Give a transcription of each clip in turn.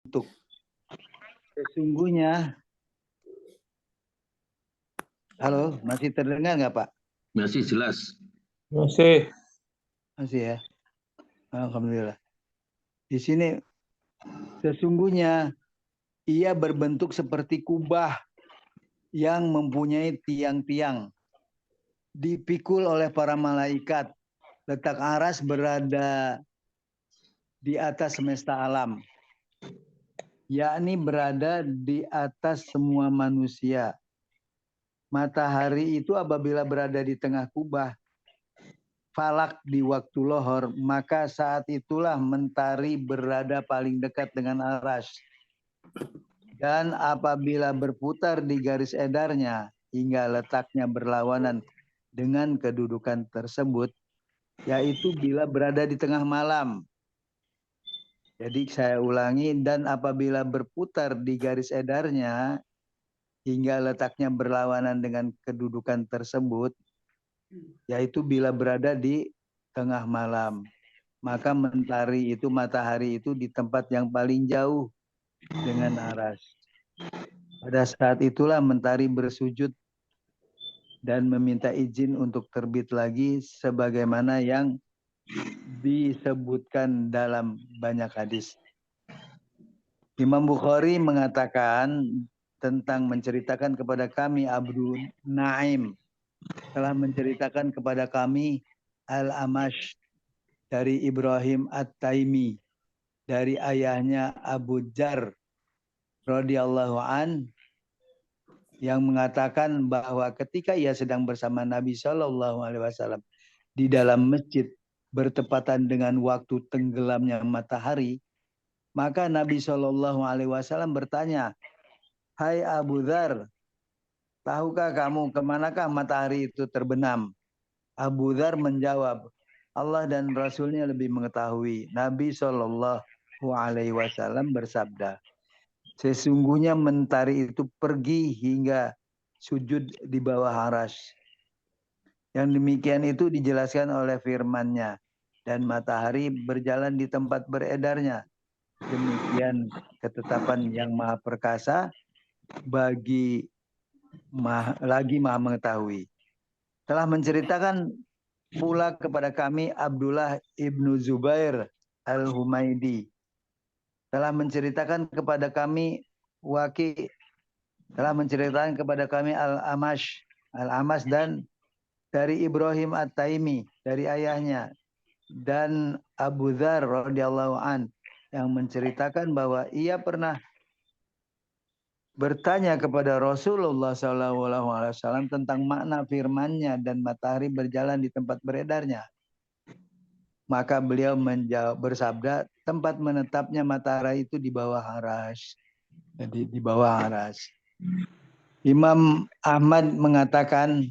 berbentuk. Sesungguhnya, halo, masih terdengar nggak Pak? Masih jelas. Masih. Masih ya. Alhamdulillah. Di sini sesungguhnya ia berbentuk seperti kubah yang mempunyai tiang-tiang, dipikul oleh para malaikat. Letak aras berada di atas semesta alam, yakni berada di atas semua manusia. Matahari itu apabila berada di tengah kubah falak di waktu lohor, maka saat itulah mentari berada paling dekat dengan aras. Dan apabila berputar di garis edarnya hingga letaknya berlawanan dengan kedudukan tersebut, yaitu bila berada di tengah malam. Jadi saya ulangi, dan apabila berputar di garis edarnya hingga letaknya berlawanan dengan kedudukan tersebut, yaitu bila berada di tengah malam. Maka mentari itu, matahari itu di tempat yang paling jauh dengan aras. Pada saat itulah mentari bersujud dan meminta izin untuk terbit lagi sebagaimana yang disebutkan dalam banyak hadis. Imam Bukhari mengatakan tentang menceritakan kepada kami Abdul Naim telah menceritakan kepada kami Al-Amash dari Ibrahim At-Taimi dari ayahnya Abu Jar radhiyallahu an yang mengatakan bahwa ketika ia sedang bersama Nabi Shallallahu alaihi wasallam di dalam masjid bertepatan dengan waktu tenggelamnya matahari, maka Nabi Shallallahu alaihi wasallam bertanya, "Hai Abu Dzar, tahukah kamu kemanakah matahari itu terbenam?" Abu Dzar menjawab, "Allah dan Rasulnya lebih mengetahui." Nabi Shallallahu alaihi wasallam bersabda, "Sesungguhnya mentari itu pergi hingga sujud di bawah aras." Yang demikian itu dijelaskan oleh firman-Nya, dan matahari berjalan di tempat beredarnya. Demikian ketetapan yang maha perkasa bagi maha mengetahui. Telah menceritakan pula kepada kami Abdullah ibnu Zubair al-Humaidi. Telah menceritakan kepada kami Waki. Telah menceritakan kepada kami Al-Amash dan dari Ibrahim At-Taimi dari ayahnya, dan Abu Dzar radhiyallahu an yang menceritakan bahwa ia pernah bertanya kepada Rasulullah SAW tentang makna firman-Nya dan matahari berjalan di tempat beredarnya. Maka beliau bersabda, tempat menetapnya matahari itu di bawah aras. Jadi di bawah aras. Imam Ahmad mengatakan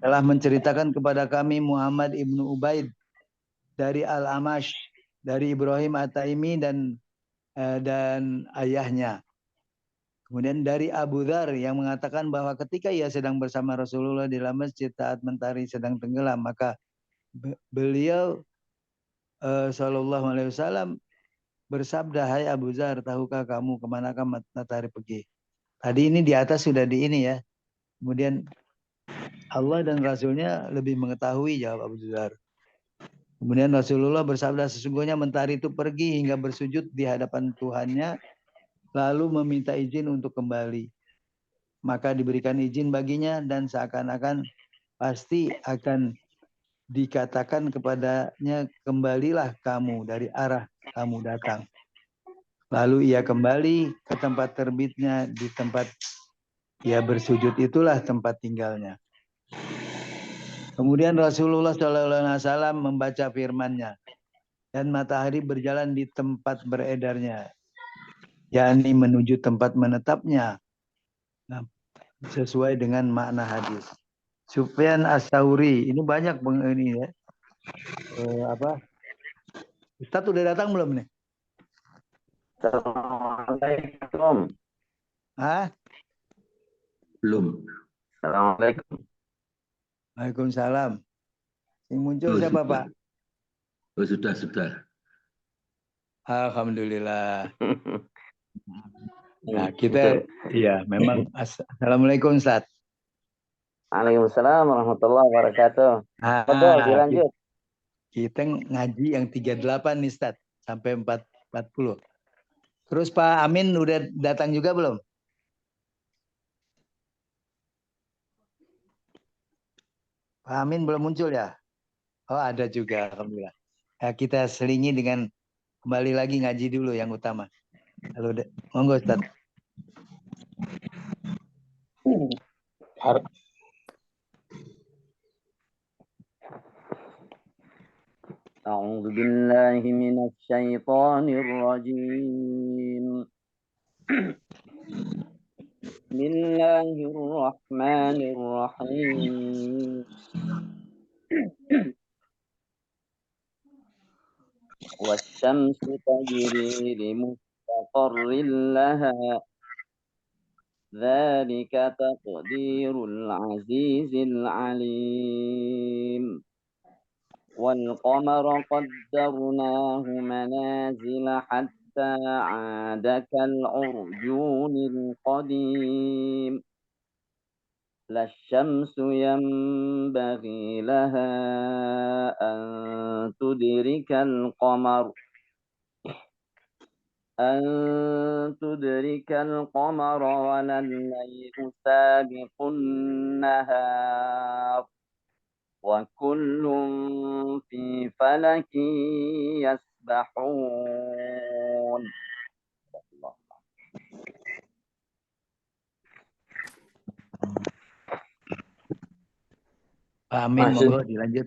telah menceritakan kepada kami Muhammad ibnu Ubaid dari Al-Amash dari Ibrahim At-Taimi dan ayahnya. Kemudian dari Abu Dzar yang mengatakan bahwa ketika ia sedang bersama Rasulullah di dalam masjid saat mentari sedang tenggelam, maka beliau Shallallahu alaihi wasallam bersabda, "Hai Abu Dzar, tahukah kamu kemanakah matahari pergi?" Tadi ini di atas sudah di ini ya. Kemudian Allah dan Rasulnya lebih mengetahui, jawab Abu Dzar. Kemudian Rasulullah bersabda, sesungguhnya mentari itu pergi hingga bersujud di hadapan Tuhannya, lalu meminta izin untuk kembali. Maka diberikan izin baginya dan seakan-akan pasti akan dikatakan kepadanya, kembalilah kamu dari arah kamu datang. Lalu ia kembali ke tempat terbitnya, di tempat ia bersujud itulah tempat tinggalnya. Kemudian Rasulullah SAW membaca firman-Nya, dan matahari berjalan di tempat beredarnya, yakni menuju tempat menetapnya, sesuai dengan makna hadis. Sufyan As-Tsauri, ini banyak ini ya. Ustadz udah datang belum nih? Assalamualaikum. Hah? Belum. Assalamualaikum. Waalaikumsalam. Yang muncul siapa sudah. Pak? Oh, sudah. Alhamdulillah. Nah, Betul. kita iya memang Assalamualaikum Ustaz. Waalaikumsalam warahmatullahi wabarakatuh. Betul, dilanjut. Kita ngaji yang 38 nih Ustaz sampai 40. Terus Pak Amin udah datang juga belum? Pak Amin belum muncul ya? Oh, ada juga alhamdulillah. Ya, kita selingi dengan kembali lagi ngaji dulu yang utama. Halo, monggo Ustaz. أعوذ بالله من الشيطان الرجيم. بسم الله الرحمن الرحيم. والشمس تجري لمستقر لها ذلك تقدير العزيز العليم. والقمر قدرناه منازل حتى عاد كالعرجون القديم. لا الشمس ينبغي لها أن تدرك القمر ولا الليل سابق النهار وكل في فلك يسبحون. Pak Amin, monggo dilanjut.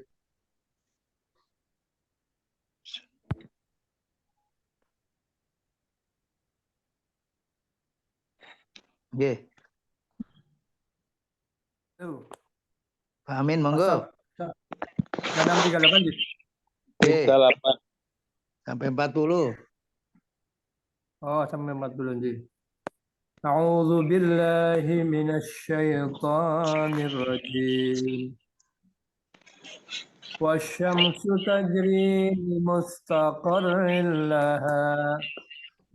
Nggih. Pak Amin, monggo. Kadang 38 gitu. Nggih. Sampai 40. Oh, sampai 40 nih. A'udzu billahi minasyaitonir rajim. Wasyamsu tajri limustaqarrin laha.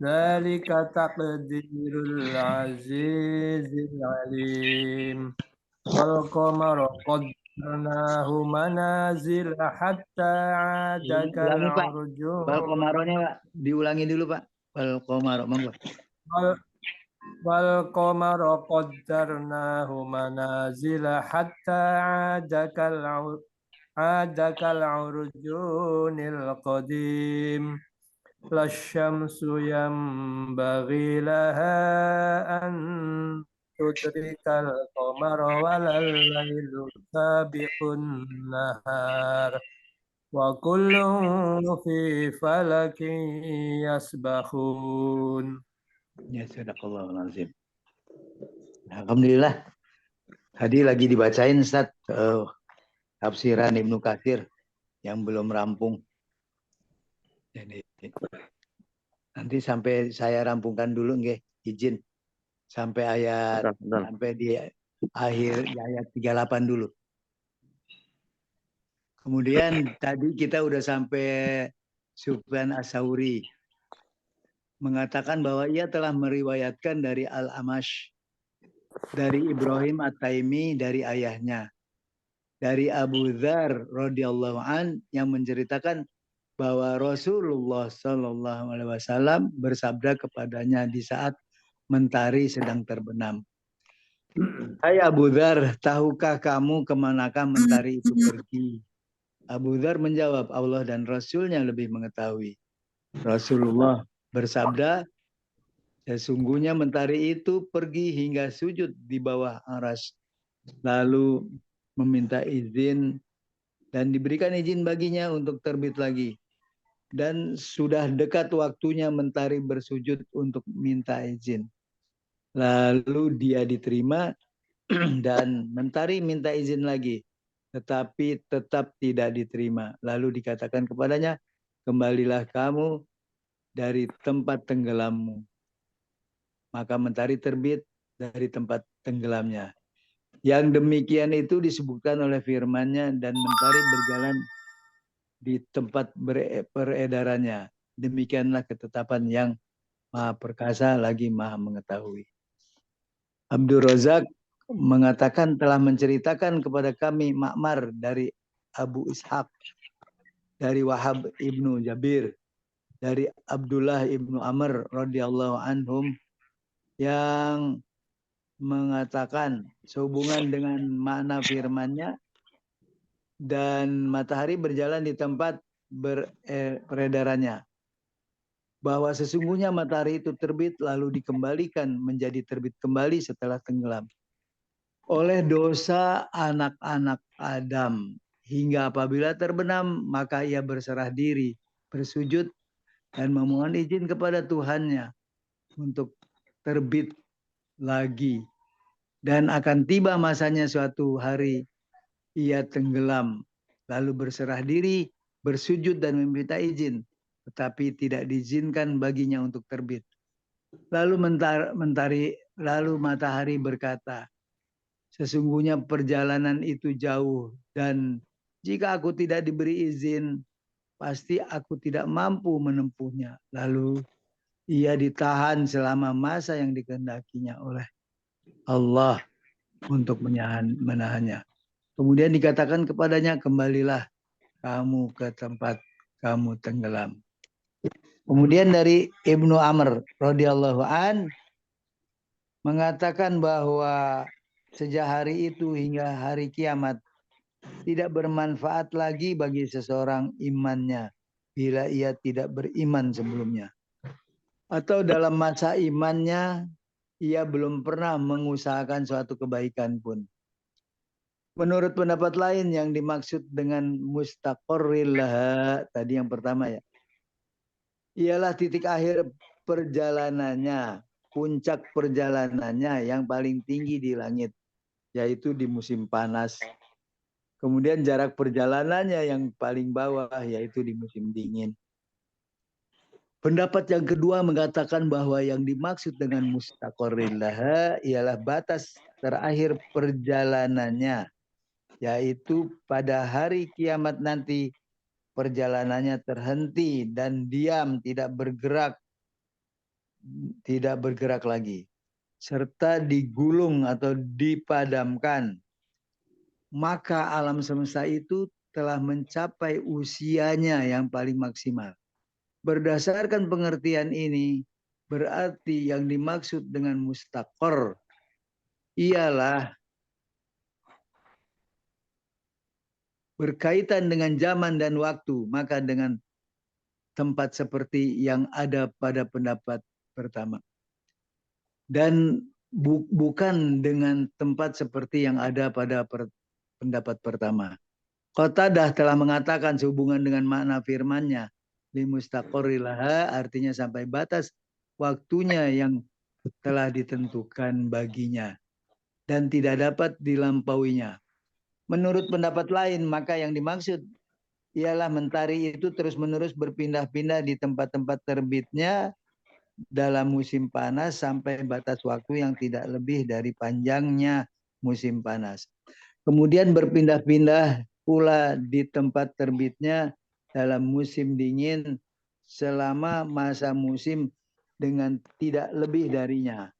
Dzalika taqdirul azizil alim. Wal qamara qaddarnahu manazila hatta 'ada Ulangi Pak. kal-'urjun. Wal qamaronya Pak, diulangi dulu Pak. Wal qamaro, monggo. Wal qamara qaddarnahu manazila hatta 'ada kal-'urjunil qadim. Lasyamsu yanbaghi laha an tudrikal qamara walal lailu sabiqun nahar wa kullun fi falakin yasbahun. Ya, sadaqallahul azim. Alhamdulillah. Tadi lagi dibacain Ustaz tafsiran Ibnu Katsir yang belum rampung. Jadi nanti sampai saya rampungkan dulu nggih, izin. Sampai ayat sampai di akhir ayat 38 dulu. Kemudian tadi kita udah sampai Sufyan As-Tsauri mengatakan bahwa ia telah meriwayatkan dari Al-Amash, dari Ibrahim At-Taimi dari ayahnya, dari Abu Dzar radhiyallahu an yang menceritakan bahwa Rasulullah Shallallahu alaihi wasallam bersabda kepadanya di saat mentari sedang terbenam. Hai Abu Dzar, tahukah kamu kemanakah mentari itu pergi? Abu Dzar menjawab, Allah dan Rasulnya lebih mengetahui. Rasulullah bersabda, sesungguhnya mentari itu pergi hingga sujud di bawah aras, lalu meminta izin dan diberikan izin baginya untuk terbit lagi. Dan sudah dekat waktunya mentari bersujud untuk minta izin. Lalu dia diterima dan mentari minta izin lagi, tetapi tetap tidak diterima. Lalu dikatakan kepadanya, kembalilah kamu dari tempat tenggelammu. Maka mentari terbit dari tempat tenggelamnya. Yang demikian itu disebutkan oleh firman-Nya dan mentari berjalan di tempat peredarannya. Demikianlah ketetapan yang Maha Perkasa lagi Maha Mengetahui. Abdul Razak mengatakan telah menceritakan kepada kami Ma'mar dari Abu Ishaq, dari Wahab ibnu Jabir, dari Abdullah ibnu Amr radhiyallahu anhum yang mengatakan sehubungan dengan makna firman-Nya, dan matahari berjalan di tempat peredarannya, bahwa sesungguhnya matahari itu terbit lalu dikembalikan menjadi terbit kembali setelah tenggelam oleh dosa anak-anak Adam, hingga apabila terbenam maka ia berserah diri, bersujud dan memohon izin kepada Tuhannya untuk terbit lagi, dan akan tiba masanya suatu hari ia tenggelam lalu berserah diri, bersujud dan meminta izin, tetapi tidak diizinkan baginya untuk terbit. Lalu matahari berkata, sesungguhnya perjalanan itu jauh, dan jika aku tidak diberi izin, pasti aku tidak mampu menempuhnya. Lalu ia ditahan selama masa yang dikehendakinya oleh Allah untuk menahannya. Kemudian dikatakan kepadanya, kembalilah kamu ke tempat kamu tenggelam. Kemudian dari Ibnu Amr radhiyallahu an mengatakan bahwa sejak hari itu hingga hari kiamat tidak bermanfaat lagi bagi seseorang imannya bila ia tidak beriman sebelumnya, atau dalam masa imannya ia belum pernah mengusahakan suatu kebaikan pun. Menurut pendapat lain, yang dimaksud dengan mustaqarril laha tadi yang pertama ya, ialah titik akhir perjalanannya, puncak perjalanannya yang paling tinggi di langit, yaitu di musim panas. Kemudian jarak perjalanannya yang paling bawah, yaitu di musim dingin. Pendapat yang kedua mengatakan bahwa yang dimaksud dengan mustaqarril laha ialah batas terakhir perjalanannya, yaitu pada hari kiamat nanti perjalanannya terhenti dan diam, tidak bergerak lagi, serta digulung atau dipadamkan. Maka alam semesta itu telah mencapai usianya yang paling maksimal. Berdasarkan pengertian ini, berarti yang dimaksud dengan mustaqar ialah berkaitan dengan zaman dan waktu, maka dengan tempat seperti yang ada pada pendapat pertama. Dan bukan dengan tempat seperti yang ada pada pendapat pertama. Qatadah telah mengatakan sehubungan dengan makna firman-Nya, limustaqarril laha, artinya sampai batas waktunya yang telah ditentukan baginya dan tidak dapat dilampauinya. Menurut pendapat lain, maka yang dimaksud ialah mentari itu terus-menerus berpindah-pindah di tempat-tempat terbitnya dalam musim panas sampai batas waktu yang tidak lebih dari panjangnya musim panas. Kemudian berpindah-pindah pula di tempat terbitnya dalam musim dingin selama masa musim dengan tidak lebih darinya.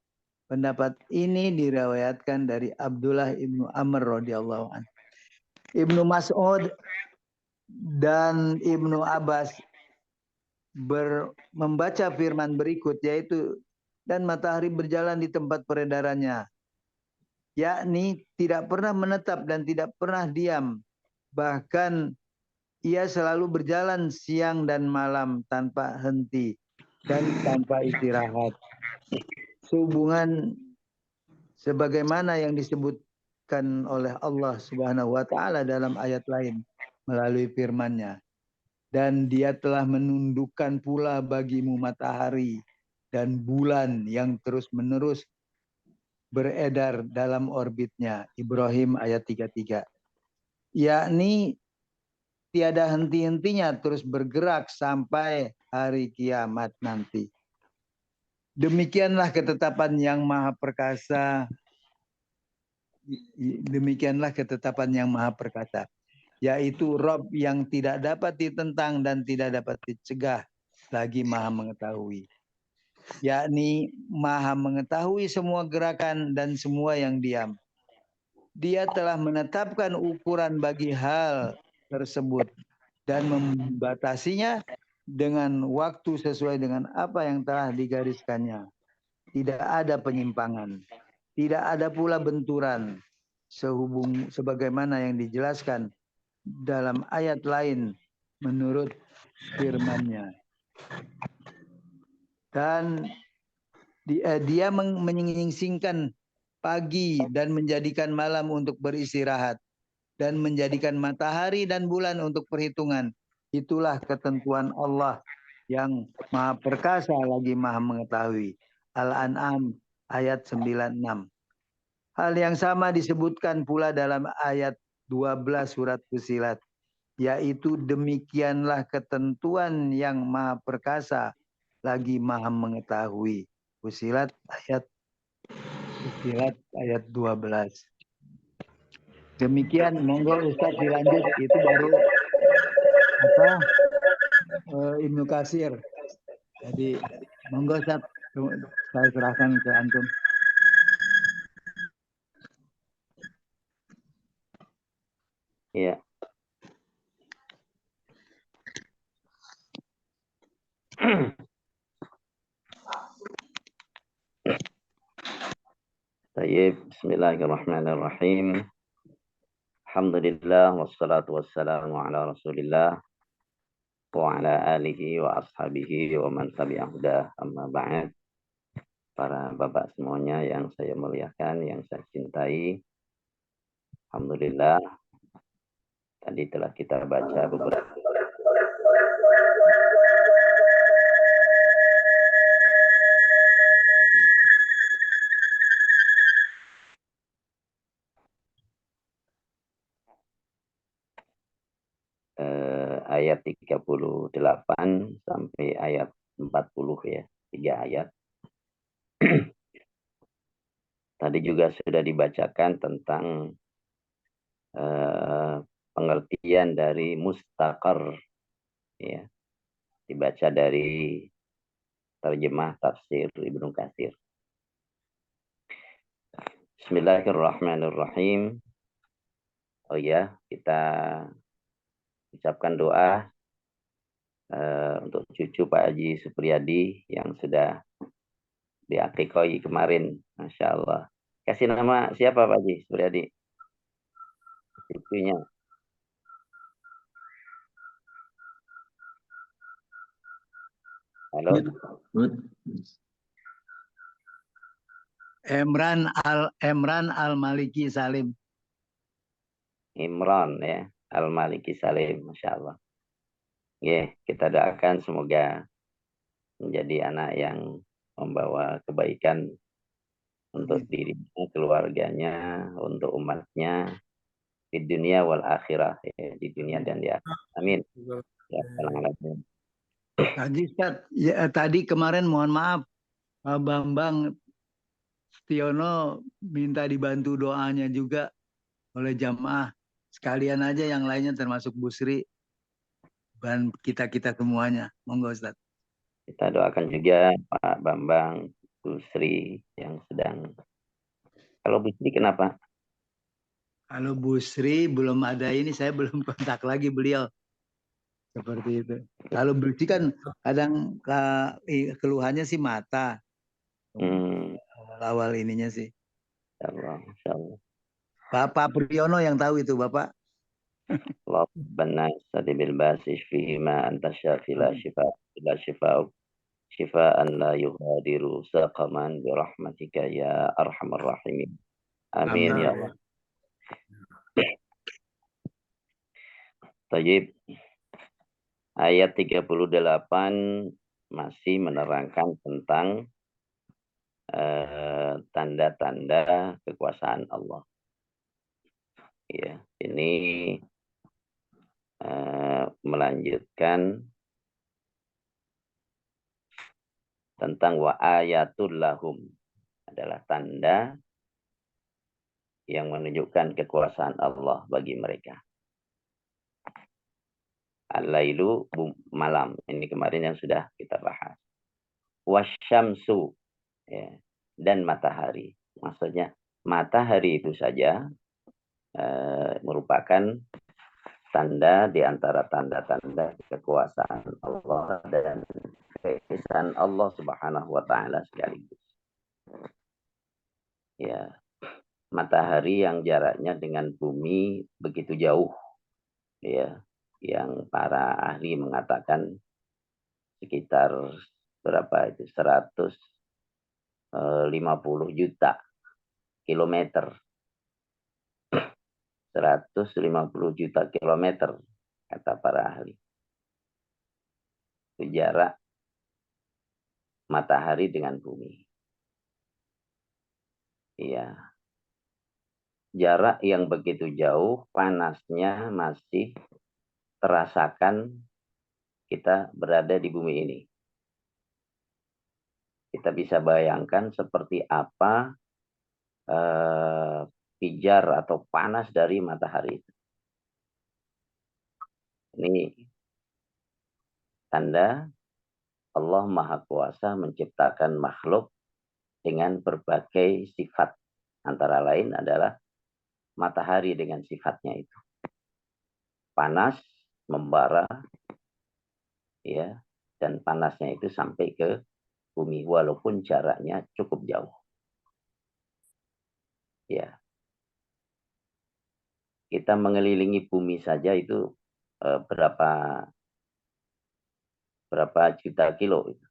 Pendapat ini diriwayatkan dari Abdullah ibnu Amr radhiyallahu anhu. Ibnu Mas'ud dan Ibnu Abbas membaca firman berikut, yaitu dan matahari berjalan di tempat peredarannya, yakni tidak pernah menetap dan tidak pernah diam, bahkan ia selalu berjalan siang dan malam tanpa henti dan tanpa istirahat. Sehubungan sebagaimana yang disebutkan oleh Allah Subhanahu wa taala dalam ayat lain melalui firman-Nya. Dan dia telah menundukkan pula bagimu matahari dan bulan yang terus-menerus beredar dalam orbitnya. Ibrahim ayat 33. Yakni tiada henti-hentinya terus bergerak sampai hari kiamat nanti. Demikianlah ketetapan yang maha perkasa. Demikianlah ketetapan yang maha perkasa, yaitu Rabb yang tidak dapat ditentang dan tidak dapat dicegah, lagi Maha mengetahui. Yakni Maha mengetahui semua gerakan dan semua yang diam. Dia telah menetapkan ukuran bagi hal tersebut dan membatasinya dengan waktu sesuai dengan apa yang telah digariskannya. Tidak ada penyimpangan, tidak ada pula benturan, sebagaimana yang dijelaskan dalam ayat lain menurut firman-Nya. Dan dia menyingsingkan pagi dan menjadikan malam untuk beristirahat dan menjadikan matahari dan bulan untuk perhitungan. Itulah ketentuan Allah yang Maha Perkasa lagi Maha Mengetahui. Al-An'am ayat 96. Hal yang sama disebutkan pula dalam ayat 12 surat Fussilat, yaitu demikianlah ketentuan yang Maha Perkasa lagi Maha Mengetahui. Fussilat ayat 12. Demikian, monggo Ustadz dilanjut. Itu baru Ibnu Katsir. Jadi monggo Ustadz, saya serahkan ke antum. Ya. Baik, bismillahirrahmanirrahim. Alhamdulillah wassalatu wassalamu ala Rasulillah wa ala alihi wa ashabihi wa man tabi'ahudah, amma ba'd. Para bapak semuanya yang saya muliakan, yang saya cintai. Alhamdulillah, tadi telah kita baca beberapa ayat 38 sampai ayat 40 ya, 3 ayat. Tadi juga sudah dibacakan tentang pengertian dari mustaqar, ya, dibaca dari terjemah tafsir Ibnu Katsir. Bismillahirrahmanirrahim. Oh ya, kita ucapkan doa untuk cucu Pak Haji Supriyadi yang sudah diakikoi kemarin, Masya Allah. Kasih nama siapa Pak Haji Supriyadi? Cucunya. Halo. Emran Al-Maliki Salim. Imran ya, Al-Maliki Salim, Masya Allah. Ya, kita doakan semoga menjadi anak yang membawa kebaikan untuk dirinya, keluarganya, untuk umatnya, di dunia wal akhirah, ya, di dunia dan di akhirat. Amin. Ya, Haji Ustadz, ya, tadi kemarin mohon maaf, Pak Bambang Setiono minta dibantu doanya juga oleh jamaah. Sekalian aja yang lainnya termasuk Bu Sri dan kita-kita semuanya. Monggo Ustadz. Kita doakan juga Pak Bambang, Bu Sri yang sedang. Kalau Bu Sri kenapa? Kalau Bu Sri belum ada ini, saya belum kontak lagi beliau. Seperti itu. Kalau Bu Sri kan kadang keluhannya sih mata. Awal ininya sih. Insya Allah. Bapak Priyono yang tahu itu Bapak. Rabbana sadibil basis fihi ma anta syafi la shifa illa shifa'uk shifaan la yughadiru saqaman bi rahmatika ya arhamar rahimin. Amin ya Allah. Tayyib. Ayat 38 masih menerangkan tentang tanda-tanda kekuasaan Allah. Ya, ini melanjutkan tentang wa ayatul lahum, adalah tanda yang menunjukkan kekuasaan Allah bagi mereka. Al-lailu malam. Ini kemarin yang sudah kita bahas. Wasyamsu, ya, dan matahari. Maksudnya matahari itu saja merupakan tanda di antara tanda-tanda kekuasaan Allah dan keesaan Allah Subhanahu wa taala sekaligus. Ya, matahari yang jaraknya dengan bumi begitu jauh, ya, yang para ahli mengatakan sekitar berapa itu 150 juta kilometer, 150 juta kilometer kata para ahli. Itu jarak matahari dengan bumi. Iya. Jarak yang begitu jauh, panasnya masih terasakan kita berada di bumi ini. Kita bisa bayangkan seperti apa pijar atau panas dari matahari. Ini tanda Allah Maha Kuasa menciptakan makhluk dengan berbagai sifat. Antara lain adalah matahari dengan sifatnya itu. Panas, membara, ya, dan panasnya itu sampai ke bumi walaupun jaraknya cukup jauh. Ya. Kita mengelilingi bumi saja itu berapa juta kilo itu.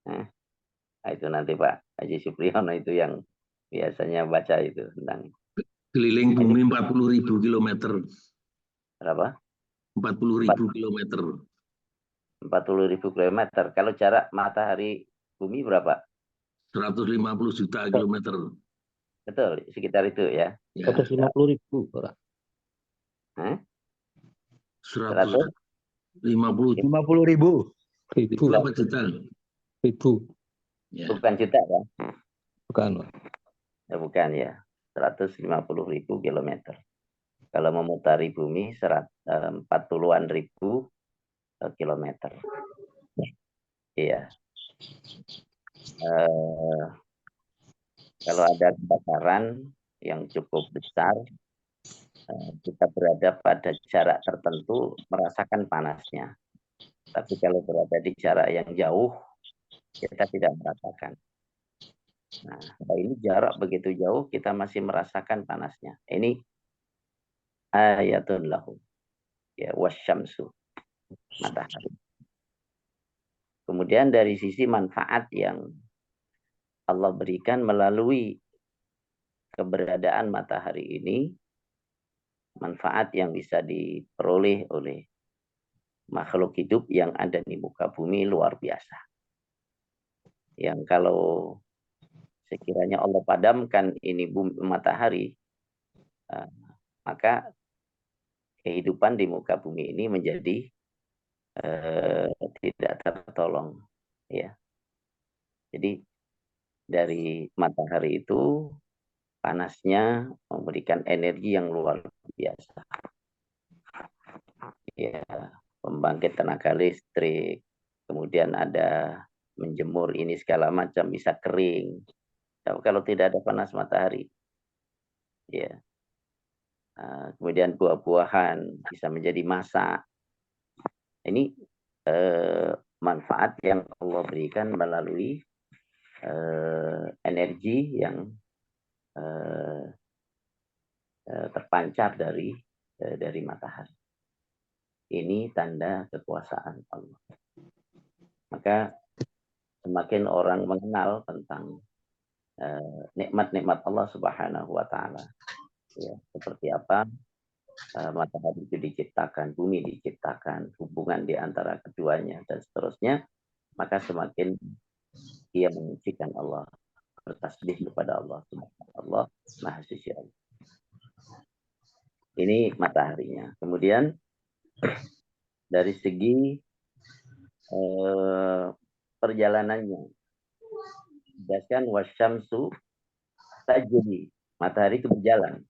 Nah, itu nanti Pak Haji Supriyono itu yang biasanya baca itu tentang Keliling bumi 40.000 kilometer. berapa? 40.000 kilometer. 40.000 kilometer. Kalau jarak matahari bumi berapa? 150 juta kilometer. Betul, sekitar itu ya. 150.000 Pak. 150 50.000. Ribu. berapa juta? Ribu. Ya. Bukan juta ya? Bukan Pak. Ya, bukan ya. 150.000 kilometer. Kalau memutari bumi 40-an ribu kilometer. Iya. Kalau ada kebakaran yang cukup besar, kita berada pada jarak tertentu merasakan panasnya. Tapi kalau berada di jarak yang jauh, kita tidak merasakan. Nah, ini jarak begitu jauh, kita masih merasakan panasnya. Ini ayatun lahu. Ya, wasyamsu. Matahari. Kemudian dari sisi manfaat yang Allah berikan melalui keberadaan matahari ini, manfaat yang bisa diperoleh oleh makhluk hidup yang ada di muka bumi luar biasa. Yang kalau sekiranya Allah padamkan ini matahari, maka kehidupan di muka bumi ini menjadi tidak tertolong. Ya. Jadi dari matahari itu panasnya memberikan energi yang luar biasa. Ya, pembangkit tenaga listrik, kemudian ada menjemur ini segala macam bisa kering. Tapi kalau tidak ada panas matahari, ya, kemudian buah-buahan bisa menjadi masak. Ini manfaat yang Allah berikan melalui energi yang terpancar dari matahari. Ini tanda kekuasaan Allah. Maka semakin orang mengenal tentang nikmat-nikmat Allah Subhanahu wa taala, ya, seperti apa matahari itu diciptakan, bumi diciptakan, hubungan di antara keduanya dan seterusnya, maka semakin dia memujikan Allah, bertasbih kepada Allah Subhanahu Allah Maha Suci Allah. Ini mataharinya. Kemudian dari segi perjalanannya, dan wasyamsu tajri, matahari itu berjalan,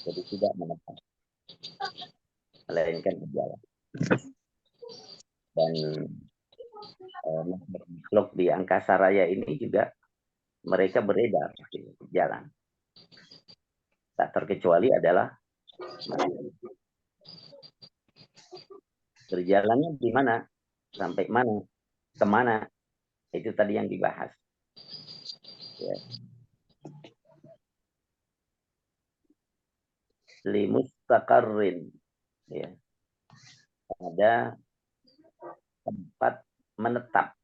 jadi tidak menetap. melainkan berjalan. Dan makhluk di angkasa raya ini juga mereka beredar, jalan. Tak terkecuali adalah berjalannya di mana, sampai mana, kemana, itu tadi yang dibahas. Ya. Limustaqarrin, ya. Ada tempat menetap.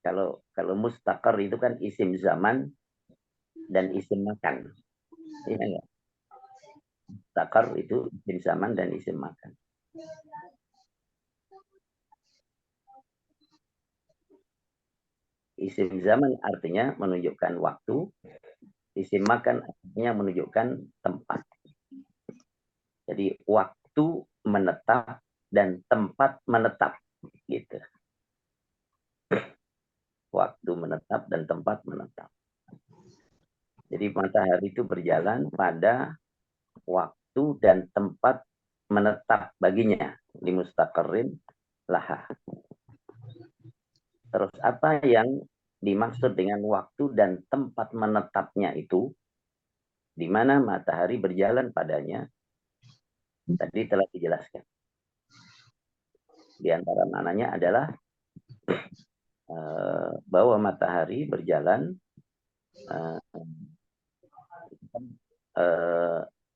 Kalau mustaqar itu kan isim zaman dan isim makan. Iya enggak? Mustaqar itu isim zaman dan isim makan. Isim zaman artinya menunjukkan waktu, isim makan artinya menunjukkan tempat. Jadi waktu menetap dan tempat menetap, gitu. Waktu menetap dan tempat menetap. Jadi matahari itu berjalan pada waktu dan tempat menetap baginya, limustaqarrin laha. Terus apa yang dimaksud dengan waktu dan tempat menetapnya itu? Di mana matahari berjalan padanya, tadi telah dijelaskan. Di antara maknanya adalah bahwa matahari berjalan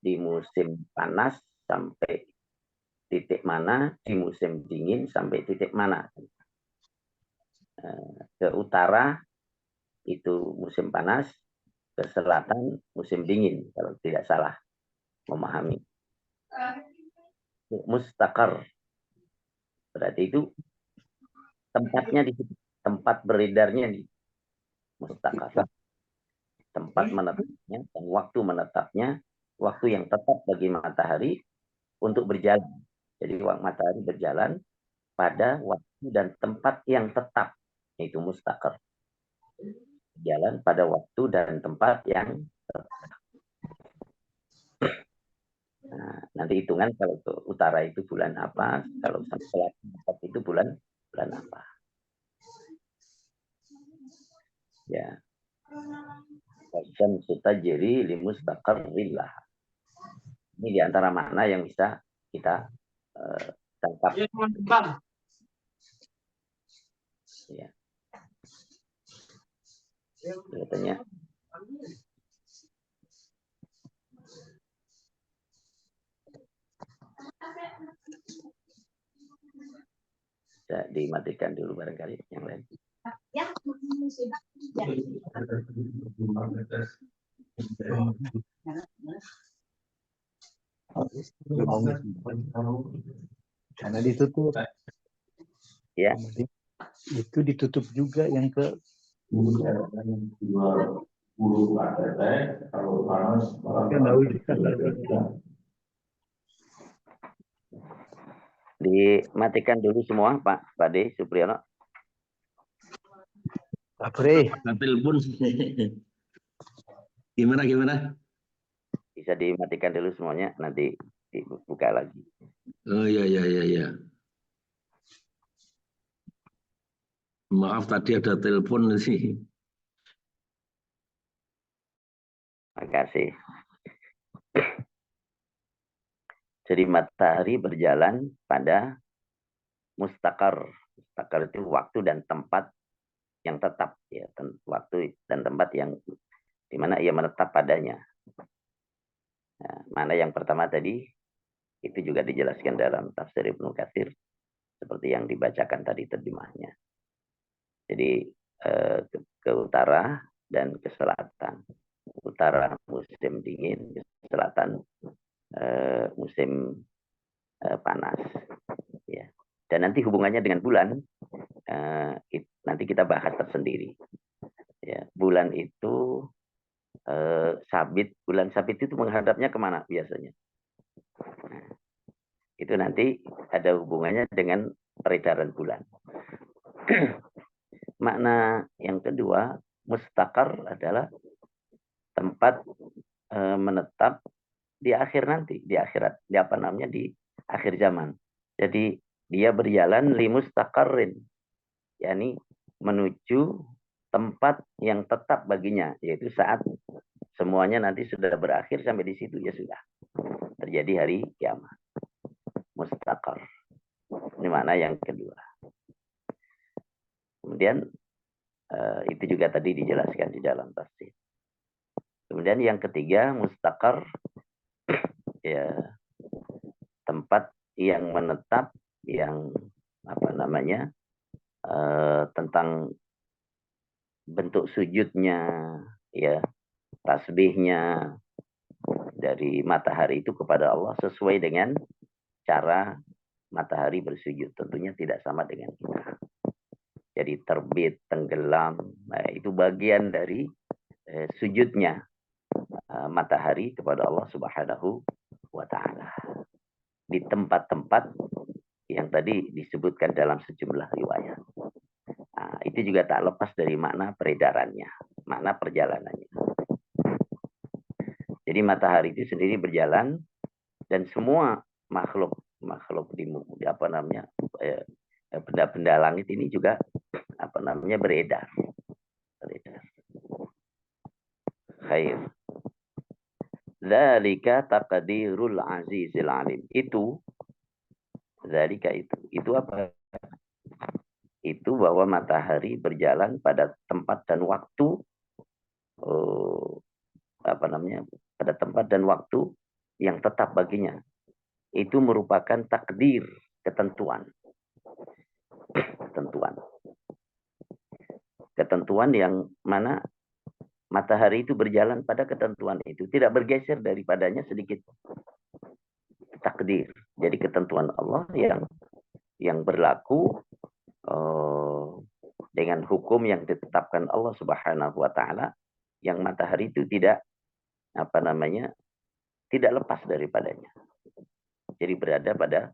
di musim panas sampai titik mana, di musim dingin sampai titik mana. Ke utara itu musim panas, ke selatan musim dingin, kalau tidak salah memahami. Mustaqar berarti itu tempatnya di situ, tempat beredarnya di mustaqar. Tempat menetapnya dan waktu menetapnya, waktu yang tetap bagi matahari untuk berjalan. Jadi matahari berjalan pada waktu dan tempat yang tetap, yaitu mustaqar. Jalan pada waktu dan tempat yang tetap. Nah, nanti hitungan kalau ke utara itu bulan apa, kalau sampai selatan itu bulan apa. Ya. Syamsu tajri limustaqarrin laha. Ini di antara makna yang bisa kita tangkap. Ya. Katanya bisa dimatikan dulu barangkali yang lain. Karena ditutup. Ya. Itu ditutup juga yang ke dimatikan dulu semua Pak Pade Supriyono. Pak Pri. Telepon. Gimana? Bisa dimatikan dulu semuanya, nanti dibuka lagi. Oh ya. Maaf tadi ada telepon sih. Terima kasih. Jadi matahari berjalan pada mustaqar. Mustaqar itu waktu dan tempat yang tetap, ya, waktu dan tempat yang di mana ia menetap padanya. Nah, mana yang pertama tadi itu juga dijelaskan dalam tafsir Ibnu Katsir seperti yang dibacakan tadi terjemahnya. Jadi ke utara dan ke selatan. Utara musim dingin, ke selatan musim panas. Ya. Dan nanti hubungannya dengan bulan nanti kita bahas tersendiri. Ya, bulan itu sabit. Bulan sabit itu menghadapnya kemana biasanya? Nah, itu nanti ada hubungannya dengan peredaran bulan. Makna yang kedua, mustaqar adalah tempat menetap di akhir nanti, di akhirat, di apa namanya, di akhir zaman. Jadi dia berjalan limustaqarrin, yakni menuju tempat yang tetap baginya, yaitu saat semuanya nanti sudah berakhir, sampai di situ ya sudah terjadi hari kiamat. Mustaqar. Ini makna yang kedua. Kemudian itu juga tadi dijelaskan di dalam tafsir. Kemudian yang ketiga, mustaqar, ya, tempat yang menetap, yang apa namanya, tentang bentuk sujudnya, ya, tasbihnya dari matahari itu kepada Allah sesuai dengan cara matahari bersujud. Tentunya tidak sama dengan kita. Jadi terbit, tenggelam, nah, itu bagian dari sujudnya matahari kepada Allah Subhanahu wa Ta'ala. Di tempat-tempat yang tadi disebutkan dalam sejumlah riwayat. Nah, itu juga tak lepas dari makna peredarannya, makna perjalanannya. Jadi matahari itu sendiri berjalan, dan semua makhluk di apa namanya, benda-benda langit ini juga apa namanya, beredar. Khair. Dzalika taqdirul azizil alim. Itu dzalika itu apa? Itu bahwa matahari berjalan pada tempat dan waktu, apa namanya, pada tempat dan waktu yang tetap baginya. Itu merupakan takdir, ketentuan. Ketentuan yang mana matahari itu berjalan pada ketentuan itu, tidak bergeser daripadanya sedikit. Takdir. Jadi ketentuan Allah yang berlaku dengan hukum yang ditetapkan Allah Subhanahu wa Ta'ala, yang matahari itu tidak apa namanya, tidak lepas daripadanya. Jadi berada pada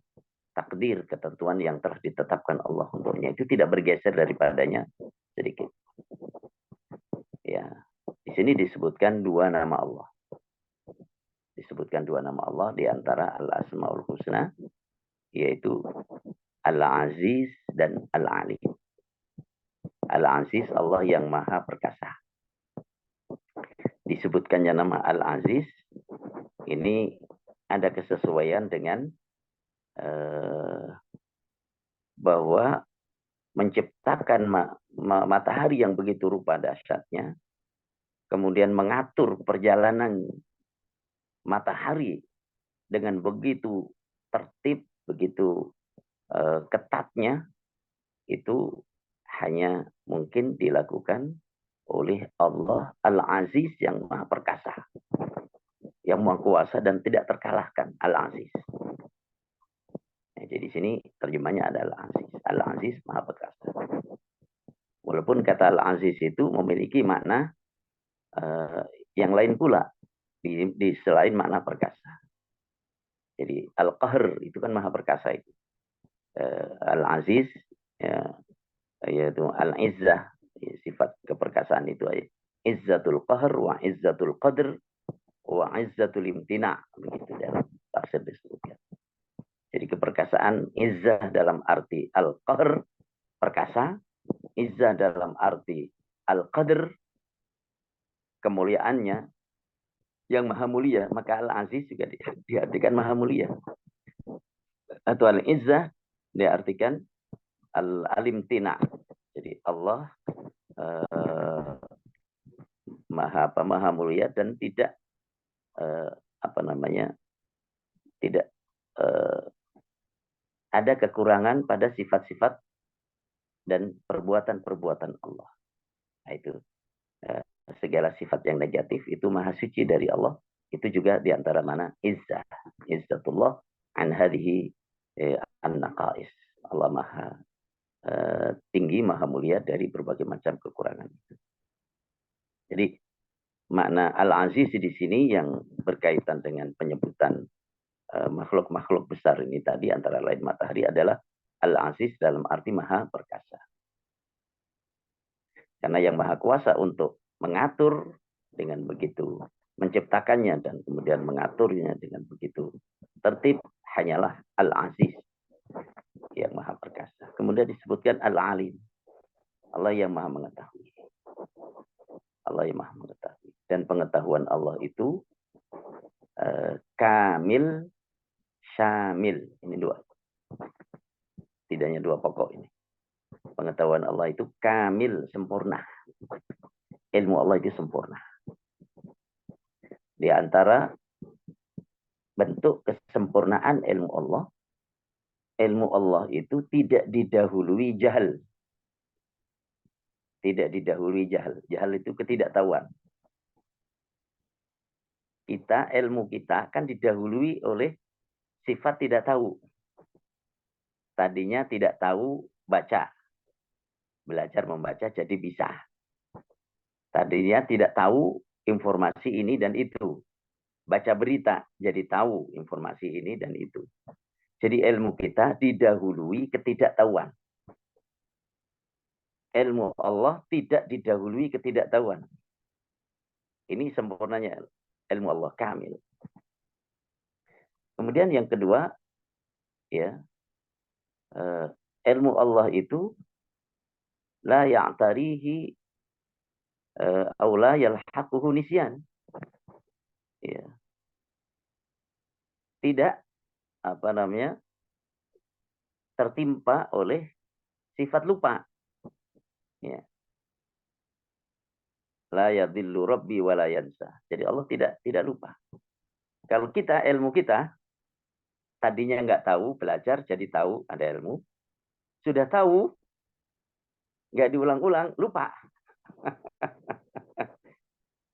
takdir, ketentuan yang telah ditetapkan Allah untuknya, itu tidak bergeser daripadanya sedikit. Ya, di sini disebutkan dua nama Allah. Disebutkan dua nama Allah di antara Al-Asmaul Husna, yaitu Al-Aziz dan Al-Alim. Al-Aziz, Allah yang maha perkasa. Disebutkannya nama Al-Aziz, ini ada kesesuaian dengan bahwa menciptakan matahari yang begitu rupa dahsyatnya, kemudian mengatur perjalanan matahari dengan begitu tertib, begitu ketatnya, itu hanya mungkin dilakukan oleh Allah Al-Aziz yang maha perkasa, yang maha kuasa dan tidak terkalahkan, Al-Aziz. Nah, jadi sini terjemahnya adalah Aziz. Al-Aziz maha perkasa. Walaupun kata Al-Aziz itu memiliki makna yang lain pula di selain makna perkasa. Jadi Al-Qahr itu kan maha perkasa itu. Al-Aziz, ya, yaitu Al-Izzah, ya, sifat keperkasaan itu. Izzatul Qahr wa Izzatul Qadr wa Izzatul Imtina. Begitu dalam tafsir disebutkan. Jadi keperkasaan, Izzah dalam arti Al-Qahr, perkasa. Izzah dalam arti Al-Qadr, kemuliaannya yang maha mulia. Maka Al-Aziz juga diartikan maha mulia. Atau Al-Izzah diartikan Al-Alimtina. Jadi Allah maha mulia dan tidak apa namanya, tidak ada kekurangan pada sifat-sifat dan perbuatan-perbuatan Allah. Nah, itu segala sifat yang negatif itu maha suci dari Allah. Itu juga diantara mana izzah, izzatullah an hadhihi an-naqais. Allah maha tinggi, maha mulia dari berbagai macam kekurangan. Jadi makna Al-Aziz di sini yang berkaitan dengan penyebutan makhluk-makhluk besar ini tadi, antara lain matahari, adalah Al-Aziz dalam arti maha perkasa. Karena yang maha kuasa untuk mengatur dengan begitu menciptakannya dan kemudian mengaturnya dengan begitu tertib hanyalah Al-Aziz yang maha perkasa. Kemudian disebutkan Al-Alim, Allah yang maha mengetahui. Allah yang maha mengetahui. Dan pengetahuan Allah itu kamil, syamil. Ini dua. Tidak hanya dua pokok ini. Pengetahuan Allah itu kamil, sempurna. Ilmu Allah itu sempurna. Di antara bentuk kesempurnaan ilmu Allah itu tidak didahului jahal. Tidak didahului jahal. Jahal itu ketidaktahuan. Ilmu kita kan didahului oleh sifat tidak tahu. Tadinya tidak tahu baca. Belajar membaca jadi bisa. Tadinya tidak tahu informasi ini dan itu. Baca berita jadi tahu informasi ini dan itu. Jadi ilmu kita didahului ketidaktahuan. Ilmu Allah tidak didahului ketidaktahuan. Ini sempurnanya ilmu Allah kamil. Kemudian yang kedua, ya, ilmu Allah itu la ya'tarihi aw la yalhaquhu nisyan. Ya. Tidak tertimpa oleh sifat lupa. Ya. La yadhillu rabbi wa la yansa. Jadi Allah tidak lupa. Kalau kita ilmu kita tadinya nggak tahu, belajar jadi tahu, ada ilmu. Sudah tahu, nggak diulang-ulang, lupa.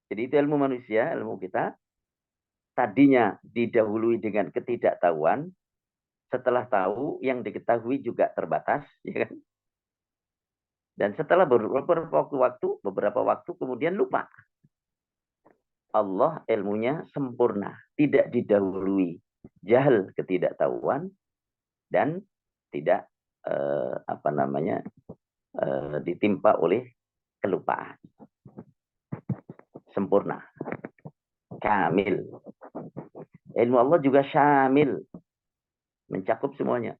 Jadi itu ilmu manusia, ilmu kita. Tadinya didahului dengan ketidaktahuan, setelah tahu yang diketahui juga terbatas, ya kan? Dan setelah beberapa waktu kemudian lupa. Allah ilmunya sempurna, tidak didahului jahal ketidaktahuan dan tidak ditimpa oleh kelupaan. Sempurna, kamil. Ilmu Allah juga syamil, mencakup semuanya,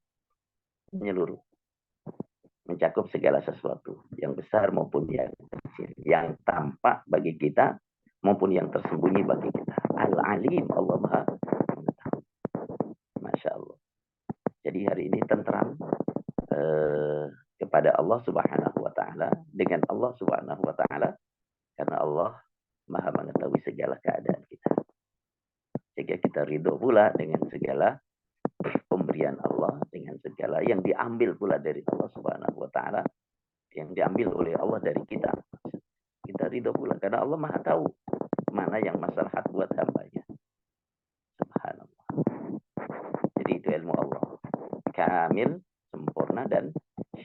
menyeluruh, mencakup segala sesuatu, yang besar maupun yang kecil, yang tampak bagi kita maupun yang tersembunyi bagi kita. Al-Alim, Allah Maha Mengetahui. Masya Allah. Jadi hari ini tentram kepada Allah Subhanahu Wa Taala, dengan Allah Subhanahu Wa Taala, karena Allah Maha mengetahui segala keadaan kita. Sehingga kita ridho pula dengan segala pemberian Allah, dengan segala yang diambil pula dari Allah Subhanahu Wa Taala, yang diambil oleh Allah dari kita. Kita ridho pula karena Allah Maha tahu mana yang maslahat buat hambanya. Subhanallah. Jadi itu ilmu Allah. Kamil, sempurna dan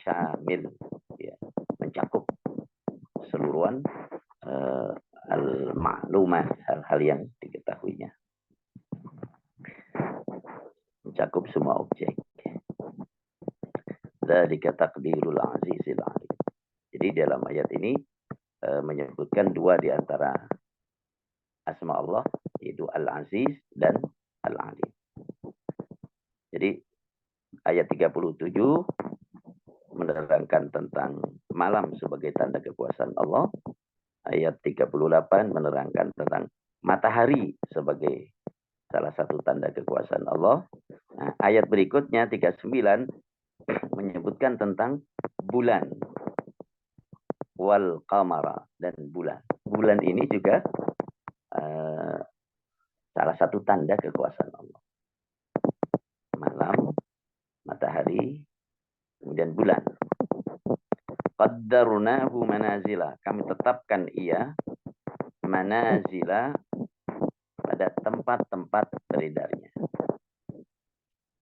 syamil. Ya, mencakup keseluruhan al-ma'lumah, hal-hal yang diketahuinya. Mencakup semua objek. Dzalika taqdirul azizil alim. Jadi dalam ayat ini menyebutkan dua di antara asma Allah, yaitu Al-Aziz dan Al-Alim. Jadi ayat 37 menerangkan tentang malam sebagai tanda kekuasaan Allah. Ayat 38 menerangkan tentang matahari sebagai salah satu tanda kekuasaan Allah. Nah, ayat berikutnya 39 menyebutkan tentang bulan. Wal qamara, dan bulan. Bulan ini juga salah satu tanda kekuasaan Allah. Malam, matahari, kemudian bulan. Qaddarnahu manazila. Kami tetapkan ia manazila pada tempat-tempat beredarnya.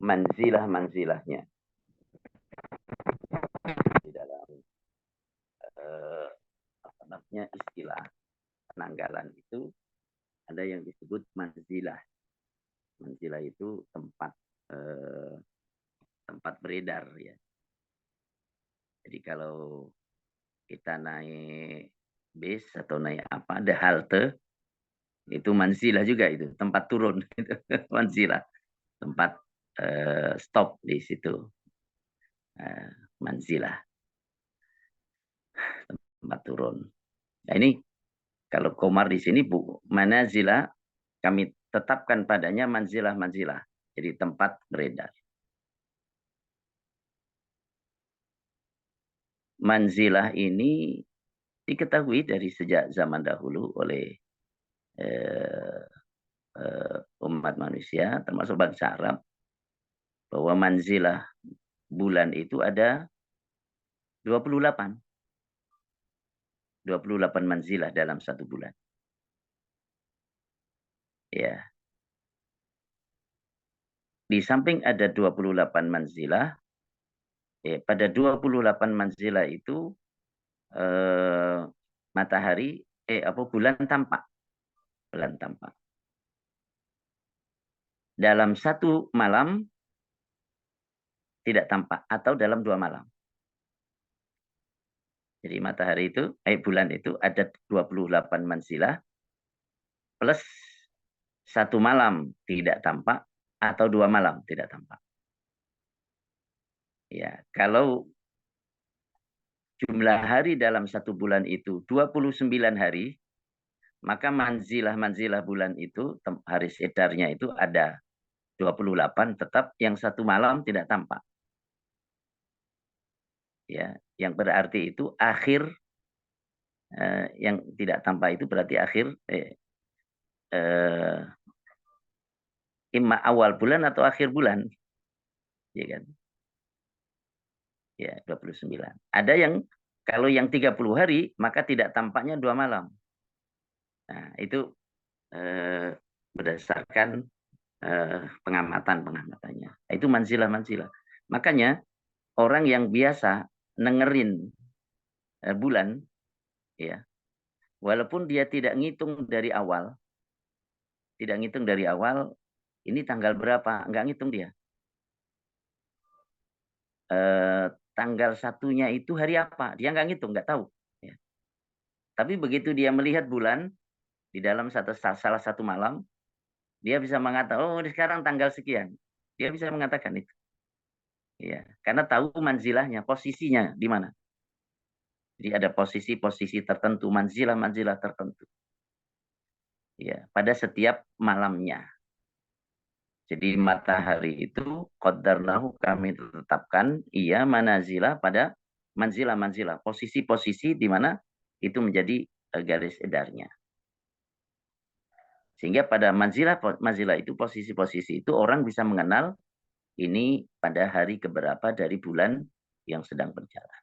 Manzilahnya. Di dalam istilah penanggalan itu ada yang disebut manzilah. Manzilah itu tempat beredar, ya. Jadi kalau kita naik bis atau naik apa, ada halte. Itu manzilah juga itu, tempat turun. Manzilah, tempat stop di situ. Manzilah, tempat turun. Nah ini kalau komar di sini manazilah, kami tetapkan padanya manzilah-manzilah. Jadi tempat beredar. Manzilah ini diketahui dari sejak zaman dahulu oleh umat manusia, termasuk bangsa Arab, bahwa manzilah bulan itu ada 28. 28 manzilah dalam satu bulan. Ya. Di samping ada 28 manzilah, pada 28 manzilah itu matahari bulan tampak. Bulan tampak. Dalam satu malam tidak tampak atau dalam 2 malam. Jadi matahari itu, bulan itu ada 28 manzilah plus 1 malam tidak tampak atau 2 malam tidak tampak. Ya, kalau jumlah hari dalam satu bulan itu 29 hari, maka manzilah-manzilah bulan itu, hari edarnya itu ada 28, tetap yang 1 malam tidak tampak. Ya, yang berarti itu akhir, yang tidak tampak itu berarti akhir imma awal bulan atau akhir bulan. Ya kan? Ya, 29. Ada yang kalau yang 30 hari maka tidak tampaknya 2 malam. Nah, itu berdasarkan pengamatan-pengamatannya. Itu manzilah-manzilah. Makanya orang yang biasa nengerin bulan, ya, walaupun dia tidak ngitung dari awal, ini tanggal berapa, nggak ngitung dia. Tanggal 1-nya itu hari apa, dia nggak ngitung, nggak tahu. Ya. Tapi begitu dia melihat bulan di dalam salah satu malam, dia bisa mengatakan, oh sekarang tanggal sekian. Dia bisa mengatakan itu. Ya, karena tahu manzilahnya, posisinya di mana. Jadi ada posisi-posisi tertentu, manzilah-manzilah tertentu. Ya, pada setiap malamnya. Jadi matahari itu qaddarnahu, kami tetapkan iya manazilah pada manzilah-manzilah, posisi-posisi di mana itu menjadi garis edarnya. Sehingga pada manzilah itu, posisi-posisi itu orang bisa mengenal ini pada hari keberapa dari bulan yang sedang berjalan.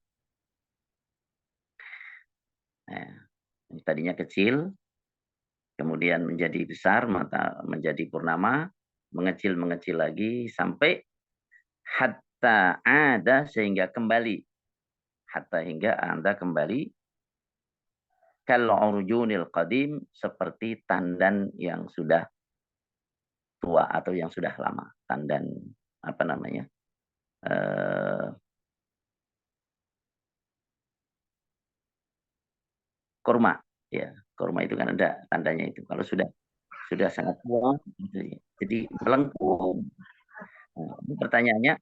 Nah, tadinya kecil, kemudian menjadi besar, menjadi purnama, mengecil lagi sampai hatta ada, sehingga kembali. Hatta hingga Anda kembali kalau urjunil qadim, seperti tandan yang sudah tua atau yang sudah lama. Tandan apa namanya? Kurma, ya. Kurma itu kan ada tandanya itu. Kalau sudah sangat tua, jadi melengkung. Nah, ini pertanyaannya,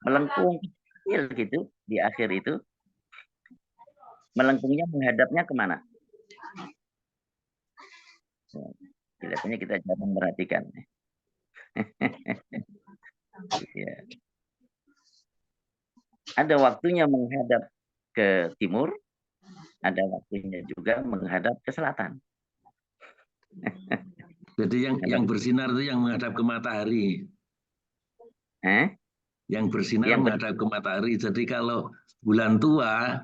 melengkung kecil gitu di akhir itu, melengkungnya menghadapnya kemana? Kelihatannya kita jarang memperhatikan. Ya. Ada waktunya menghadap ke timur, ada waktunya juga menghadap ke selatan. Jadi yang bersinar itu yang menghadap ke matahari. Yang bersinar menghadap ke matahari. Jadi kalau bulan tua,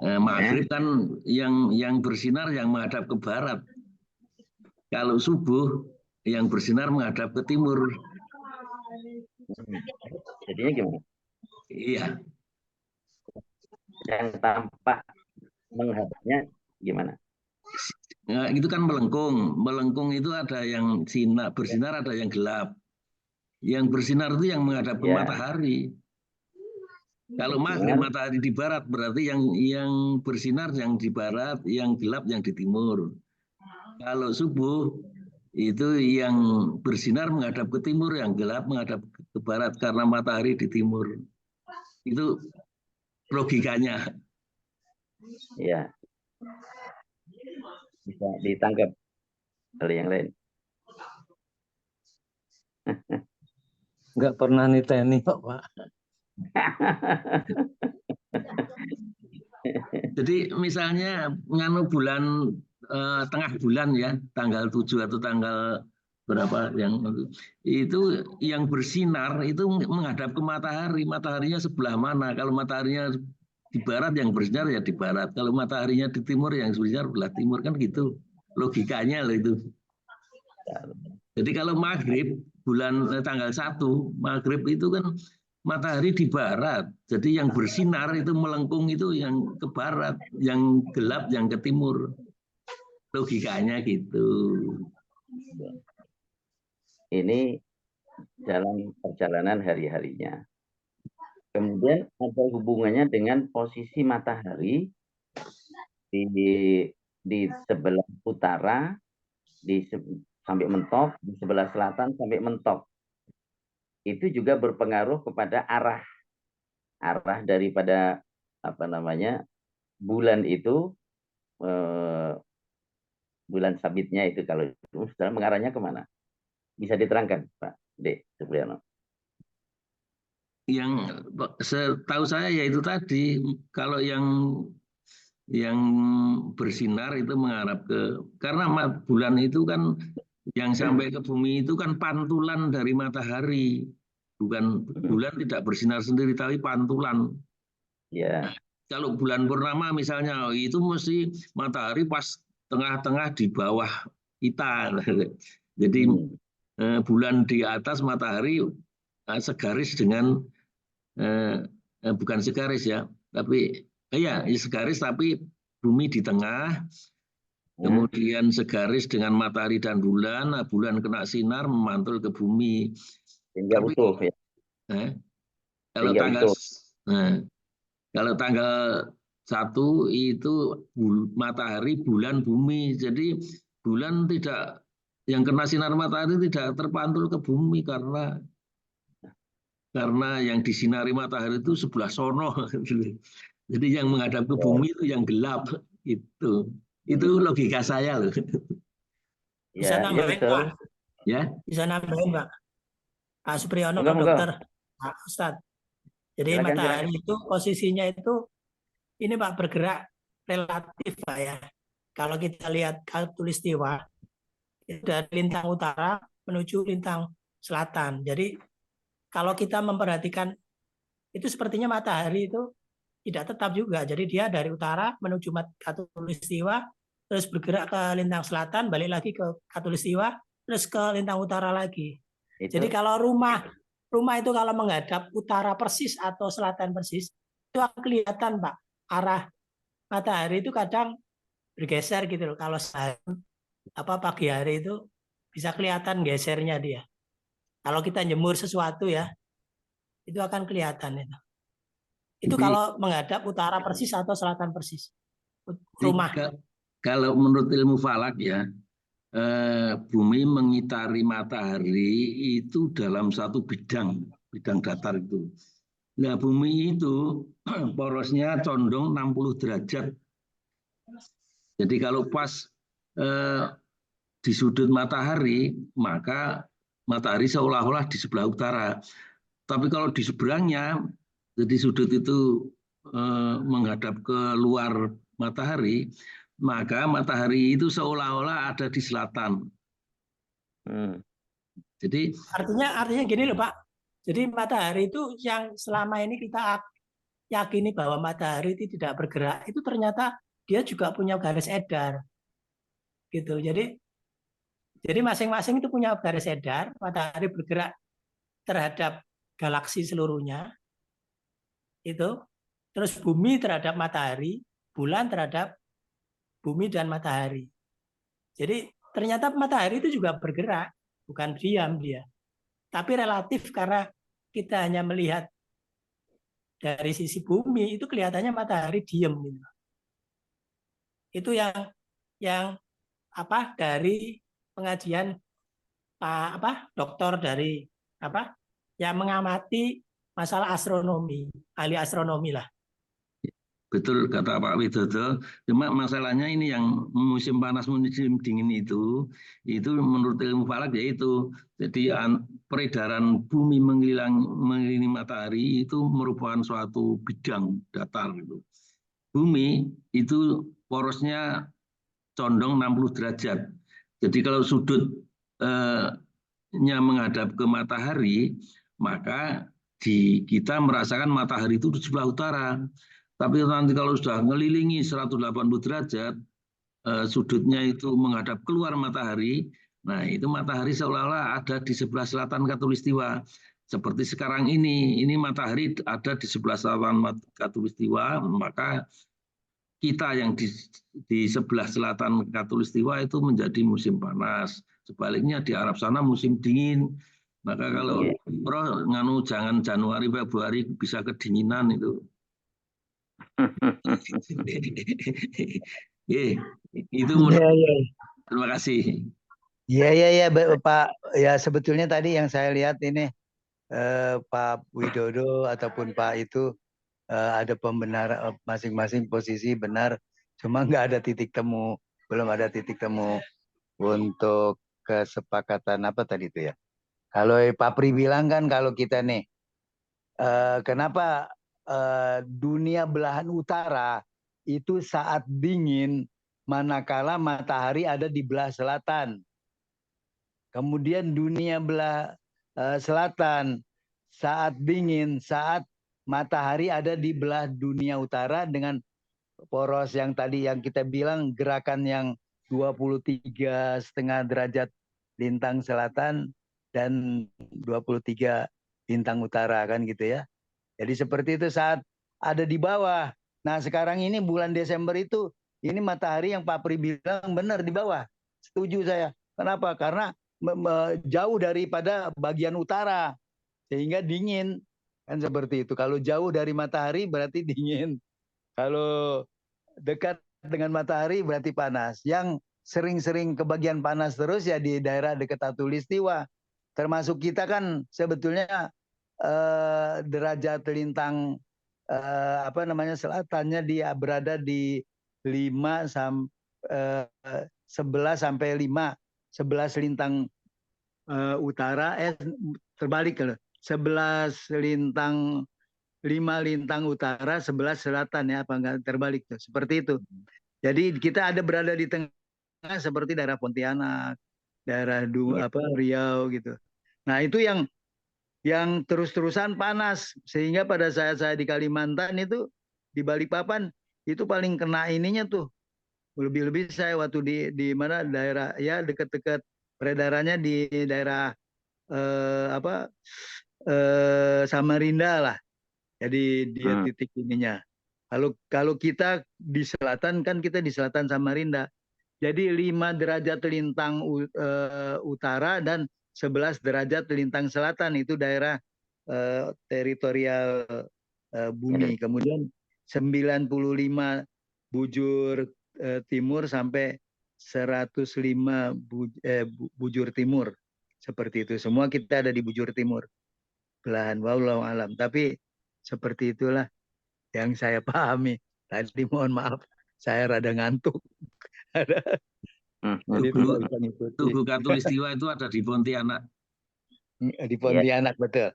maghrib kan yang bersinar yang menghadap ke barat. Kalau subuh yang bersinar menghadap ke timur. Jadinya gimana? Iya. Yang tampak menghadapnya gimana? Nah, itu kan melengkung. Melengkung itu ada yang bersinar, ada yang gelap. Yang bersinar itu yang menghadap ke matahari. Kalau maghrib matahari di barat, berarti yang bersinar yang di barat, yang gelap yang di timur. Kalau subuh itu yang bersinar menghadap ke timur, yang gelap menghadap ke barat karena matahari di timur. Itu logikanya. Ya, bisa ditangkap oleh yang lain. Nggak pernah niteni kok, Pak. Jadi misalnya nganu bulan tengah bulan ya, tanggal 7 atau tanggal berapa yang itu yang bersinar itu menghadap ke matahari. Mataharinya sebelah mana? Kalau mataharinya di barat yang bersinar ya di barat. Kalau mataharinya di timur yang bersinar belah timur, kan gitu. Logikanya loh itu. Jadi kalau maghrib bulan tanggal 1 maghrib itu kan matahari di barat, jadi yang bersinar itu melengkung itu yang ke barat, yang gelap yang ke timur. Logikanya gitu. Ini dalam perjalanan hari-harinya. Kemudian ada hubungannya dengan posisi matahari di sebelah utara, sampai mentok, di sebelah selatan sampai mentok. Itu juga berpengaruh kepada arah daripada bulan itu, bulan sabitnya itu kalau mengarahnya kemana? Bisa diterangkan, Pak D. Supriyono? Yang setahu saya ya itu tadi, kalau yang bersinar itu mengarah ke, karena bulan itu kan yang sampai ke bumi itu kan pantulan dari matahari. Bukan, bulan tidak bersinar sendiri tapi pantulan. Ya. Kalau bulan purnama misalnya itu mesti matahari pas tengah-tengah di bawah kita. Jadi bulan di atas, matahari segaris dengan bukan segaris ya, tapi segaris tapi bumi di tengah. Kemudian segaris dengan matahari dan bulan, nah bulan kena sinar memantul ke bumi. Sehingga utuh ya. Kalau tanggal 1 itu matahari, bulan, bumi. Jadi bulan tidak, yang kena sinar matahari tidak terpantul ke bumi karena yang disinari matahari itu sebelah sono. Jadi yang menghadap ke bumi itu yang gelap itu. Itu logika saya loh. Bisa nambahin, Pak. Ya. Bisa nambahin, Pak. Pak Supriyono, Pak Enggak. Dokter, Pak Ustadz. Jadi matahari itu posisinya itu ini Pak bergerak relatif Pak ya. Kalau kita lihat khatulistiwa itu dari lintang utara menuju lintang selatan. Jadi kalau kita memperhatikan itu sepertinya matahari itu tidak tetap juga. Jadi dia dari utara menuju khatulistiwa, terus bergerak ke lintang selatan, balik lagi ke khatulistiwa, terus ke lintang utara lagi. Jadi kalau rumah itu kalau menghadap utara persis atau selatan persis, itu akan kelihatan Pak, arah matahari itu kadang bergeser gitu loh. Kalau pagi hari itu bisa kelihatan gesernya dia. Kalau kita jemur sesuatu ya, itu akan kelihatan itu. Itu kalau menghadap utara persis atau selatan persis rumah. Kalau menurut ilmu falak ya, bumi mengitari matahari itu dalam satu bidang datar itu. Nah, bumi itu porosnya condong 60 derajat. Jadi kalau pas di sudut matahari, maka matahari seolah-olah di sebelah utara. Tapi kalau di seberangnya, jadi sudut itu menghadap ke luar matahari, maka matahari itu seolah-olah ada di selatan. Jadi artinya gini loh Pak. Jadi matahari itu yang selama ini kita yakini bahwa matahari itu tidak bergerak, itu ternyata dia juga punya garis edar. Gitu. Jadi masing-masing itu punya garis edar, matahari bergerak terhadap galaksi seluruhnya. Itu. Terus bumi terhadap matahari, bulan terhadap bumi dan matahari. Jadi ternyata matahari itu juga bergerak, bukan diam dia. Tapi relatif karena kita hanya melihat dari sisi bumi, itu kelihatannya matahari diam gitu. Itu yang dari pengajian dokter dari yang mengamati masalah astronomi, ahli astronomi lah. Betul kata Pak Widodo. Cuma masalahnya ini yang musim panas musim dingin itu menurut ilmu falak yaitu jadi peredaran bumi mengelilingi matahari itu merupakan suatu bidang datar gitu. Bumi itu porosnya condong 60 derajat. Jadi kalau sudutnya menghadap ke matahari, maka kita merasakan matahari itu di sebelah utara. Tapi nanti kalau sudah ngelilingi 180 derajat, sudutnya itu menghadap keluar matahari, nah itu matahari seolah-olah ada di sebelah selatan Khatulistiwa. Seperti sekarang ini matahari ada di sebelah selatan Khatulistiwa, maka kita yang di sebelah selatan Khatulistiwa itu menjadi musim panas. Sebaliknya di Arab sana musim dingin. Maka kalau jangan Januari Februari bisa kedinginan itu. Itu terima kasih. Iya Pak. Ya sebetulnya tadi yang saya lihat ini Pak Widodo ataupun Pak itu ada pembenaran masing-masing posisi benar, cuma nggak ada titik temu, belum ada titik temu untuk kesepakatan apa tadi itu ya. Kalau Pak Pri bilang kan kalau kita nih kenapa dunia belahan utara itu saat dingin manakala matahari ada di belah selatan. Kemudian dunia belah selatan saat dingin saat matahari ada di belah dunia utara dengan poros yang tadi yang kita bilang gerakan yang 23,5 derajat lintang selatan dan 23 lintang utara kan gitu ya. Jadi seperti itu saat ada di bawah. Nah sekarang ini bulan Desember itu ini matahari yang Pak Pri bilang benar di bawah. Setuju saya. Kenapa? Karena jauh daripada bagian utara sehingga dingin kan seperti itu. Kalau jauh dari matahari berarti dingin. Kalau dekat dengan matahari berarti panas. Yang sering-sering ke bagian panas terus ya di daerah dekat Khatulistiwa. Termasuk kita kan sebetulnya derajat lintang selatannya dia berada di 11 sampai 5, 11 lintang utara terbalik kalau 11 lintang 5 lintang utara, 11 selatan ya, apa enggak terbalik tuh. Seperti itu. Jadi kita ada berada di tengah seperti daerah Pontianak, daerah Riau gitu. Nah, itu yang terus-terusan panas sehingga pada saat saya di Kalimantan itu di Balikpapan itu paling kena ininya tuh. Lebih-lebih saya waktu di mana daerah ya dekat-dekat peredarannya di daerah Samarinda lah. Jadi dia titik ininya. Kalau kita di selatan kan kita di selatan Samarinda. Jadi 5 derajat lintang utara dan 11 derajat lintang selatan itu daerah teritorial bumi. Kemudian 95 bujur timur sampai 105 bujur timur. Seperti itu. Semua kita ada di bujur timur. Belahan wallahu alam. Tapi seperti itulah yang saya pahami. Tadi mohon maaf, saya rada ngantuk. Jadi tidak bisa ngikuti. Tugu Khatulistiwa itu ada di Pontianak. Di Pontianak betul.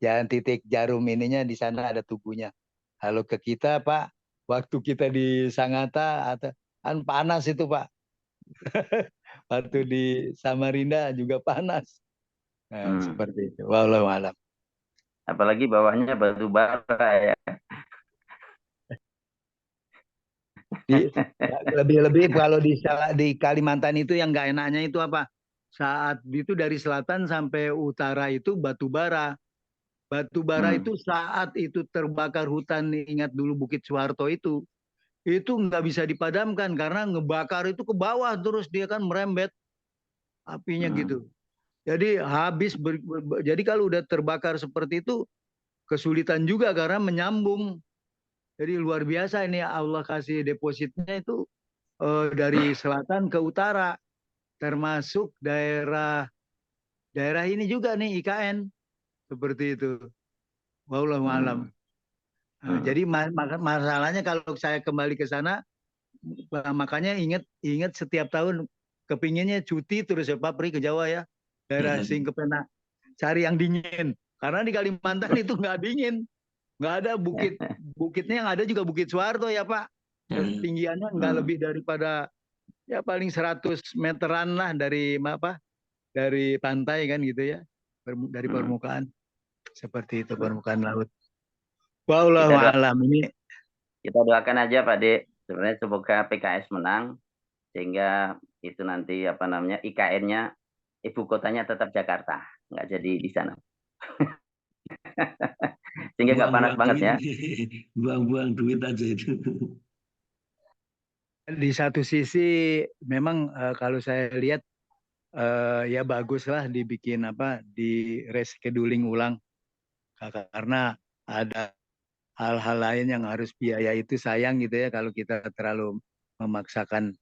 Yang titik jarum ininya di sana ada tubuhnya. Kalau ke kita Pak, waktu kita di Sangatta kan panas itu Pak. Waktu di Samarinda juga panas. Nah, seperti itu. Wallahu alam. Apalagi bawahnya batu bara ya. Lebih-lebih kalau di Kalimantan itu yang nggak enaknya itu apa? Saat itu dari selatan sampai utara itu batu bara. Batu bara itu saat itu terbakar hutan, ingat dulu Bukit Soeharto itu nggak bisa dipadamkan karena ngebakar itu ke bawah terus dia kan merembet apinya gitu. Jadi jadi kalau udah terbakar seperti itu kesulitan juga karena menyambung. Jadi luar biasa ini Allah kasih depositnya itu dari selatan ke utara. termasuk daerah ini juga nih IKN seperti itu. Wallahu alam. Nah, jadi masalahnya kalau saya kembali ke sana, makanya ingat setiap tahun kepinginnya cuti terus ya Pak Pri ke Jawa ya, daerah Singkepena, cari yang dingin. Karena di Kalimantan itu nggak dingin, nggak ada bukitnya yang ada juga Bukit Suharto ya Pak. Ketinggiannya nggak lebih daripada ya paling 100 meteran lah dari pantai kan gitu ya, dari permukaan. Seperti itu permukaan laut. Wallahu a'lam. Ini kita doakan aja Pak De, sebenarnya semoga PKS menang sehingga itu nanti apa namanya IKN-nya ibu kotanya tetap Jakarta, nggak jadi di sana. Sehingga nggak panas banget ya. Buang-buang duit aja itu. di satu sisi memang kalau saya lihat ya baguslah dibikin di rescheduling ulang karena ada hal-hal lain yang harus biaya itu sayang gitu ya kalau kita terlalu memaksakan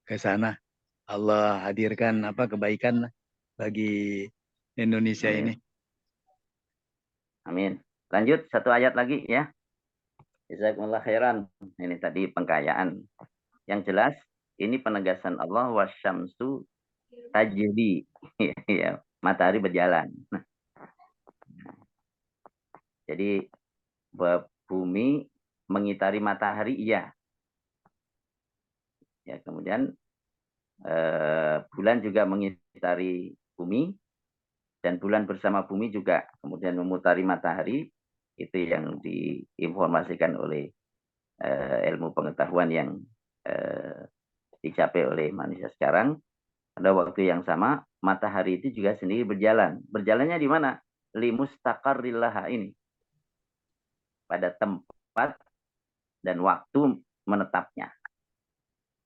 ke sana. Allah hadirkan kebaikan bagi Indonesia ini. Amin. Lanjut satu ayat lagi ya. Jazakumullah khairan. Ini tadi pengkayaan. Yang jelas ini penegasan Allah wasyamsu tajri. Ya, matahari berjalan. Jadi bumi mengitari matahari iya. Ya, kemudian bulan juga mengitari bumi dan bulan bersama bumi juga kemudian memutari matahari. Itu yang diinformasikan oleh ilmu pengetahuan yang dicapai oleh manusia sekarang. Pada waktu yang sama matahari itu juga sendiri berjalan. Berjalannya di mana? Limustaqarrillaha ini. Pada tempat dan waktu menetapnya.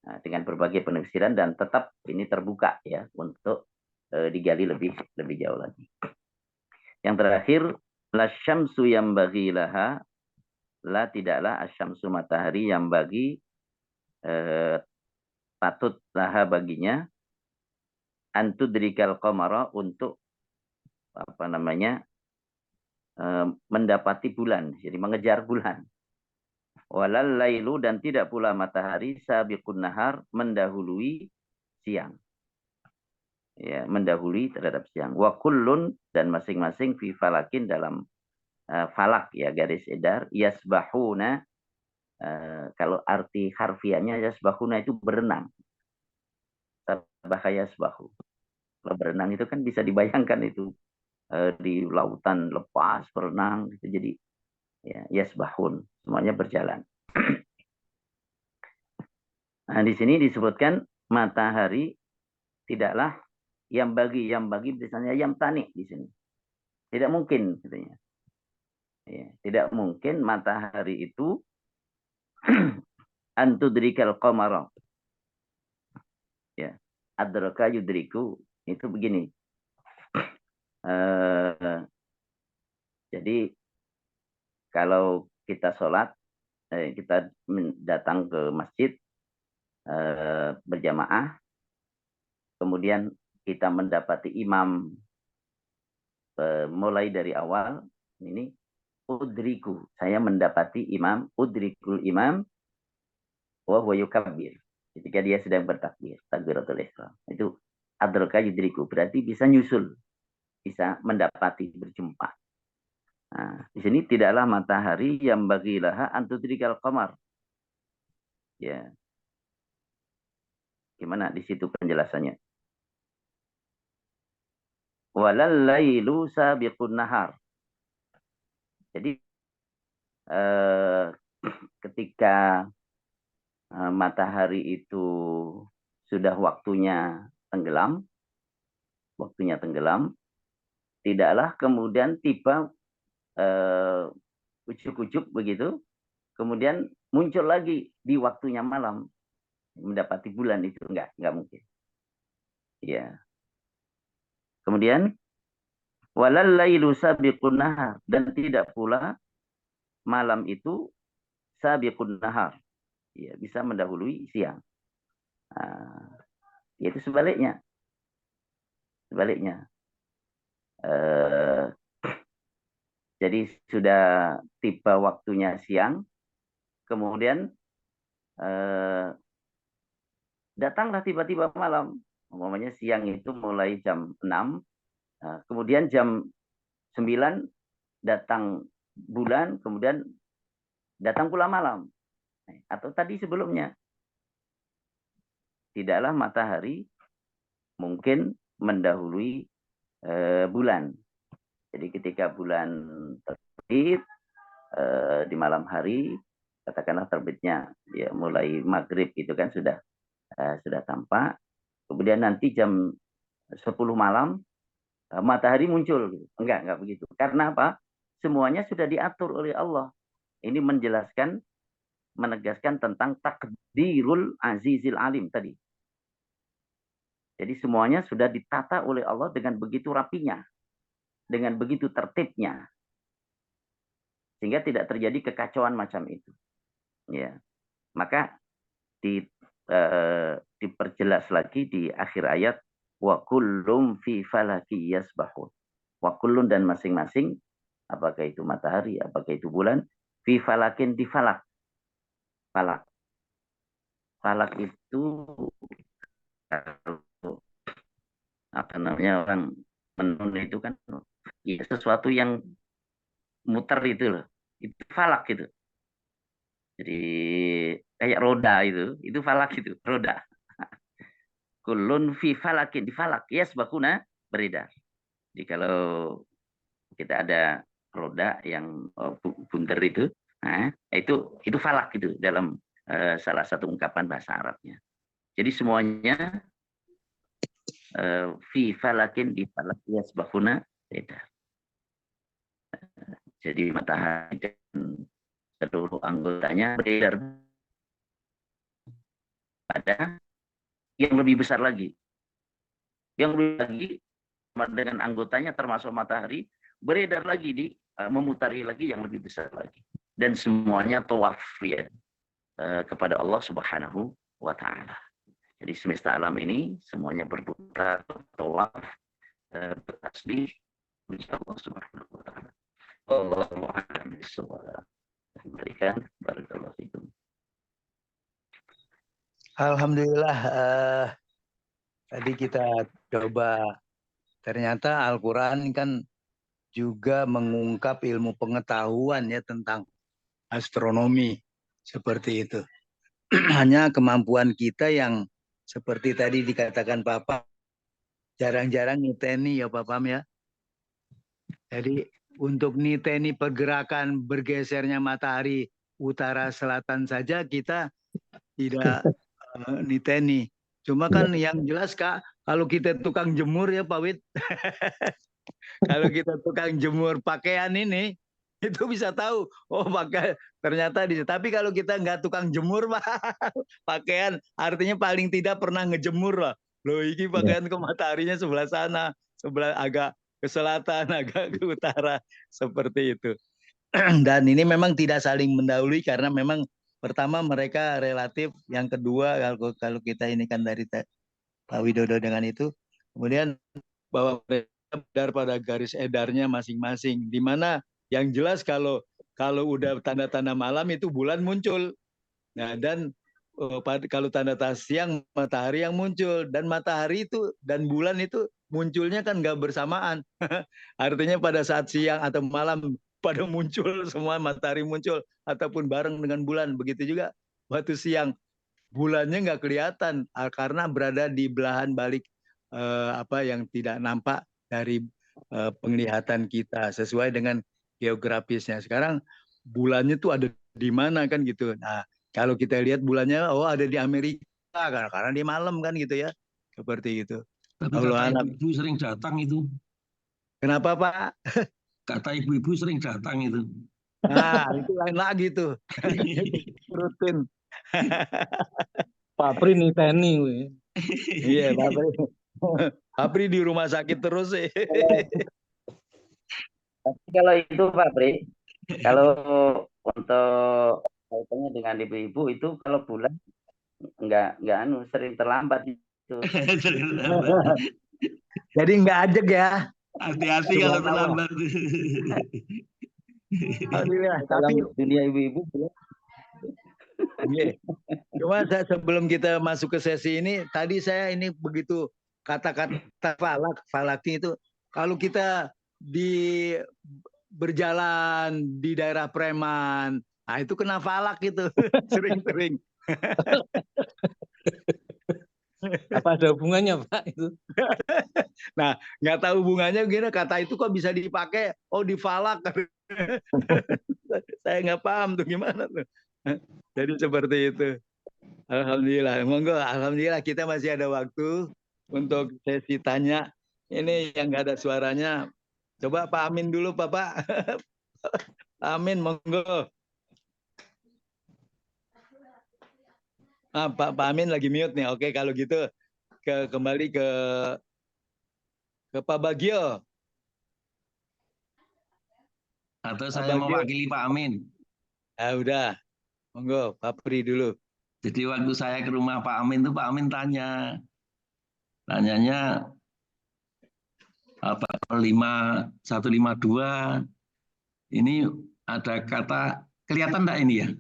Nah, dengan berbagai penafsiran dan tetap ini terbuka ya untuk digali lebih jauh lagi. Yang terakhir, la syamsu yang bagi laha, la tidaklah asyamsu matahari yang bagi patut laha baginya antudrikal qamara untuk mendapati bulan, jadi mengejar bulan. Walal lailu dan tidak pula matahari sabiqun nahar mendahului siang. Ya, mendahului terhadap siang. Wa kullun dan masing-masing fi falakin dalam falak ya garis edar yasbahuna kalau arti harfiahnya yasbahuna itu berenang. Sabaha yasbahu. Kalau berenang itu kan bisa dibayangkan itu di lautan lepas berenang gitu, jadi ya yasbahun semuanya berjalan. Nah, di sini disebutkan matahari tidaklah yang bagi misalnya yang tani di sini. Tidak mungkin katanya. Ya, tidak mungkin matahari itu antudrikal qamara. Ya, adraka yudriku itu begini. Jadi kalau kita sholat, kita datang ke masjid berjamaah, kemudian kita mendapati imam mulai dari awal, ini udriku, saya mendapati imam, udrikul imam, wa huwa yukabbir, ketika dia sedang bertakbir, takbiratul ihram. Itu adraka yudriku, berarti bisa nyusul, bisa mendapati, berjumpa. Nah, di sini tidaklah matahari yang bagi laha antudrikal qamar. Ya. Gimana di situ penjelasannya? Walal lailu sabiqun nahar. Jadi ketika matahari itu sudah waktunya tenggelam, tidaklah kemudian tiba ujuk-ujuk begitu, kemudian muncul lagi di waktunya malam mendapati bulan, itu enggak mungkin. Ya. Kemudian walal lailu sabiqun nahar, dan tidak pula malam itu sabiqun nahar. Ya, bisa mendahului siang. Nah, yaitu sebaliknya. sebaliknya. Jadi sudah tiba waktunya siang, kemudian datanglah tiba-tiba malam. Umpamanya siang itu mulai jam 6, kemudian jam 9 datang bulan, kemudian datang pula malam. Atau tadi sebelumnya, tidaklah matahari mungkin mendahului bulan. Jadi ketika bulan terbit di malam hari, katakanlah terbitnya ya mulai maghrib gitu kan sudah tampak. Kemudian nanti jam 10 malam matahari muncul. Enggak begitu. Karena apa? Semuanya sudah diatur oleh Allah. Ini menjelaskan, menegaskan tentang takdirul azizil alim tadi. Jadi semuanya sudah ditata oleh Allah dengan begitu rapinya, dengan begitu tertibnya, sehingga tidak terjadi kekacauan macam itu. Ya, maka diperjelas lagi di akhir ayat, wa kullum fi falaki yasbahun. Wa kullun, dan masing-masing, apakah itu matahari, apakah itu bulan, fi falakin, di falak. Falak. Falak itu apa namanya, orang menun itu kan ya, sesuatu yang muter itu loh, itu falak gitu. Jadi kayak roda itu falak itu, roda. Kulun fi falakin, di falak, yes bakuna, beredar. Jadi kalau kita ada roda yang bunter itu, nah, itu falak itu dalam salah satu ungkapan bahasa Arabnya. Jadi semuanya fi falakin, di falak, yes bakuna, beredar. Jadi matahari dan seluruh anggotanya beredar pada yang lebih besar lagi. Yang lebih lagi dengan anggotanya termasuk matahari beredar lagi memutari lagi yang lebih besar lagi. Dan semuanya tawaf ya kepada Allah Subhanahu wa taala. Jadi semesta alam ini semuanya berputar, tawaf, bertasbih kepada Allah Subhanahu wa taala. Allahu a'lam bishawab. Berikan barakallahu fikum. Alhamdulillah, tadi kita coba, ternyata Al-Quran kan juga mengungkap ilmu pengetahuan ya tentang astronomi seperti itu. Hanya kemampuan kita yang seperti tadi dikatakan Papa, jarang-jarang niteni ya Papa ya. Jadi untuk niteni pergerakan bergesernya matahari utara selatan saja kita tidak niteni. Cuma kan yang jelas Kak, kalau kita tukang jemur ya Pak Wid, kalau kita tukang jemur pakaian ini, itu bisa tahu, oh pakai ternyata di. Tapi kalau kita nggak tukang jemur Pak, pakaian artinya paling tidak pernah ngejemur lah. Loh ini pakaian ke mataharinya sebelah sana, sebelah agak ke selatan, agak ke utara, seperti itu. Dan ini memang tidak saling mendahului karena memang pertama mereka relatif, yang kedua kalau kita ini kan dari Pak Widodo dengan itu, kemudian bahwa mereka benar pada garis edarnya masing-masing, di mana yang jelas kalau udah tanda-tanda malam itu bulan muncul. Nah, dan kalau tanda-tanda siang matahari yang muncul, dan matahari itu dan bulan itu munculnya kan nggak bersamaan. Artinya pada saat siang atau malam pada muncul semua, matahari muncul ataupun bareng dengan bulan. Begitu juga waktu siang bulannya nggak kelihatan karena berada di belahan balik apa yang tidak nampak dari penglihatan kita sesuai dengan geografisnya. Sekarang bulannya tuh ada di mana kan gitu. Nah, kalau kita lihat bulannya, oh ada di Amerika karena di malam kan gitu ya, seperti itu. Tapi kata ibu-ibu sering datang itu. Kenapa Pak? Kata ibu-ibu sering datang itu. Nah itu lain lagi tuh. Rutin. Pak Pri niteni we. Iya Pak Pri. Pak Pri di rumah sakit terus sih. Tapi kalau itu Pak Pri, kalau untuk kaitannya dengan ibu-ibu itu kalau bulan nggak sering terlambat itu. Jadi nggak ajak ya. Hati-hati kalau Subhanallah. terlambat. Alhamdulillah. Dalam Tapi dunia ibu-ibu belum. iya. Cuma sebelum kita masuk ke sesi ini, tadi saya ini begitu kata-kata falaki itu, kalau kita di berjalan di daerah preman, nah itu kena falak itu sering-sering. Apa ada hubungannya Pak itu? Nah, nggak tahu hubungannya gini, kata itu kok bisa dipakai, oh di falak. Saya nggak paham tuh gimana tuh. Jadi seperti itu. Alhamdulillah, monggo. Alhamdulillah kita masih ada waktu untuk sesi tanya. Ini yang nggak ada suaranya. Coba Pak Amin dulu, Bapak. Pak Amin, monggo. Pak Amin lagi mute nih. Oke, kalau gitu kembali ke Pak Bagio. Atau Pak saya Bagio. mewakili Pak Amin. Udah, monggo Pak Pri dulu. Jadi waktu saya ke rumah Pak Amin itu Pak Amin tanyanya apa 152 ini ada kata kelihatan enggak ini ya?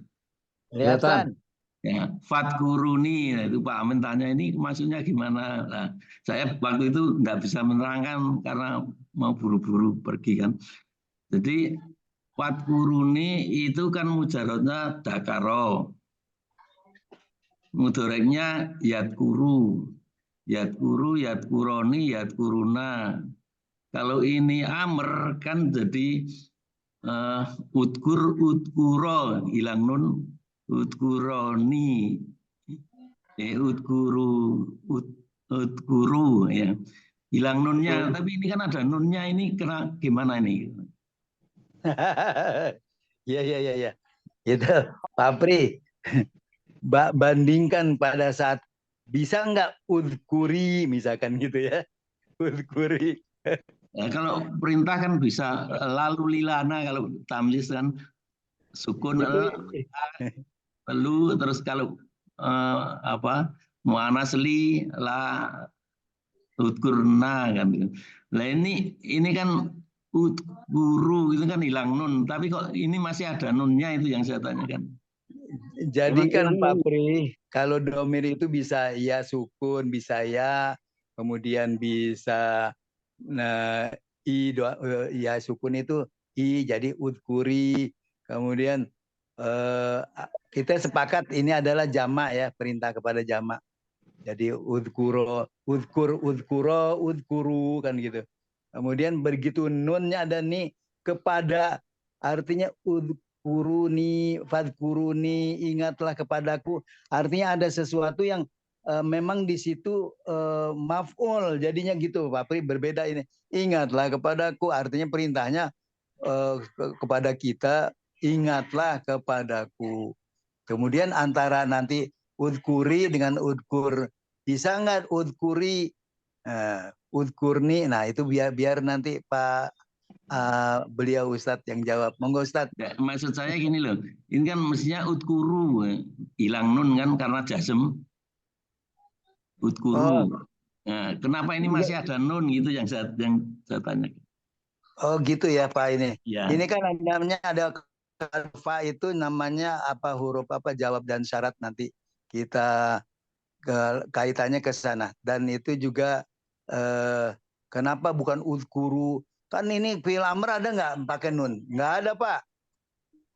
Kelihatan. Ya, Fatkuruni, nah, itu Pak Amin tanya ini maksudnya gimana? Nah, saya waktu itu nggak bisa menerangkan karena mau buru-buru pergi kan. Jadi Fatkuruni itu kan mujarotnya dakaro, mudoreknya yadkuru, yadkuroni, yadkuruna. Kalau ini amr kan jadi udkuro, hilang nun, udkuroni, udkuru, ya, hilang nunnya. Tapi ini kan ada nunnya, ini kena gimana ini? Iya. Itu Pak Pri. Bandingkan pada saat bisa nggak udkuri misalkan gitu ya. Udkuri. Ya, kalau perintah kan bisa lalu lilana, kalau tamyiz kan sukun perlu, terus kalau mu'anas li la udkurna kan. Nah ini kan guru itu kan hilang nun, tapi kok ini masih ada nunnya, itu yang saya tanyakan. Jadi kan Pak Pri, kalau domir itu bisa ya sukun, bisa ya, kemudian bisa ya sukun itu i, jadi udkuri, kemudian kita sepakat ini adalah jamak ya, perintah kepada jamak. Jadi udkuru kan gitu. Kemudian begitu nunnya ada nih kepada, artinya udkuruni, fadkuruni, ingatlah kepadaku. Artinya ada sesuatu yang memang di situ maf'ul, jadinya gitu Pak Pri, berbeda ini. Ingatlah kepadaku, artinya perintahnya kepada kita, ingatlah kepadaku. Kemudian antara nanti udkuri dengan udkur, bisa nggak udkuri, udkurni, nah itu biar nanti Pak beliau Ustadz yang jawab. Monggo Ustadz. Ya, maksud saya gini loh, ini kan mestinya udkuru, hilang nun kan karena jasem. Udkuru. Nah, kenapa ini masih ada nun gitu yang saya tanya. Oh gitu ya Pak ini. Ya. Ini kan namanya ada fa itu namanya apa, huruf apa jawab dan syarat, nanti kita kaitannya ke sana. Dan itu juga kenapa bukan udkuru? Kan ini fi'il amr ada nggak pakai nun? Nggak ada Pak.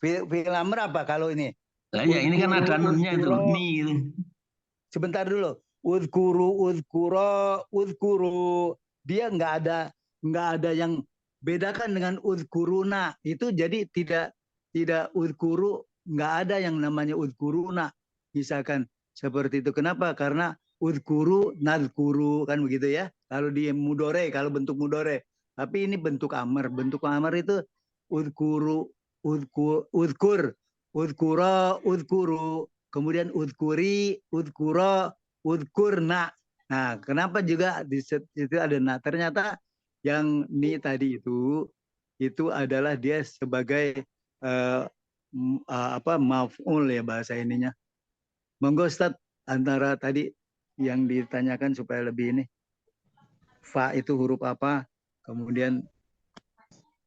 Fi'il amr apa kalau ini? Nah, ya ini kan ada nunnya itu. Ni. Sebentar dulu. Udkuru. Dia nggak ada yang bedakan dengan udkuruna. Itu jadi tidak udkuru, nggak ada yang namanya udkuruna. Misalkan seperti itu. Kenapa? Karena udkuru, nadkuru, kan begitu ya. Kalau di mudore, kalau bentuk mudore. Tapi ini bentuk amr. Bentuk amr itu udkuru, udkur, udkuru. Kemudian udkuri, udkuro, udkurna. Nah, kenapa juga di situ ada nah? Ternyata yang ni tadi itu adalah dia sebagai maf'ul ya bahasa ininya. Monggo Ustaz, antara tadi yang ditanyakan supaya lebih ini. fa itu huruf apa. Kemudian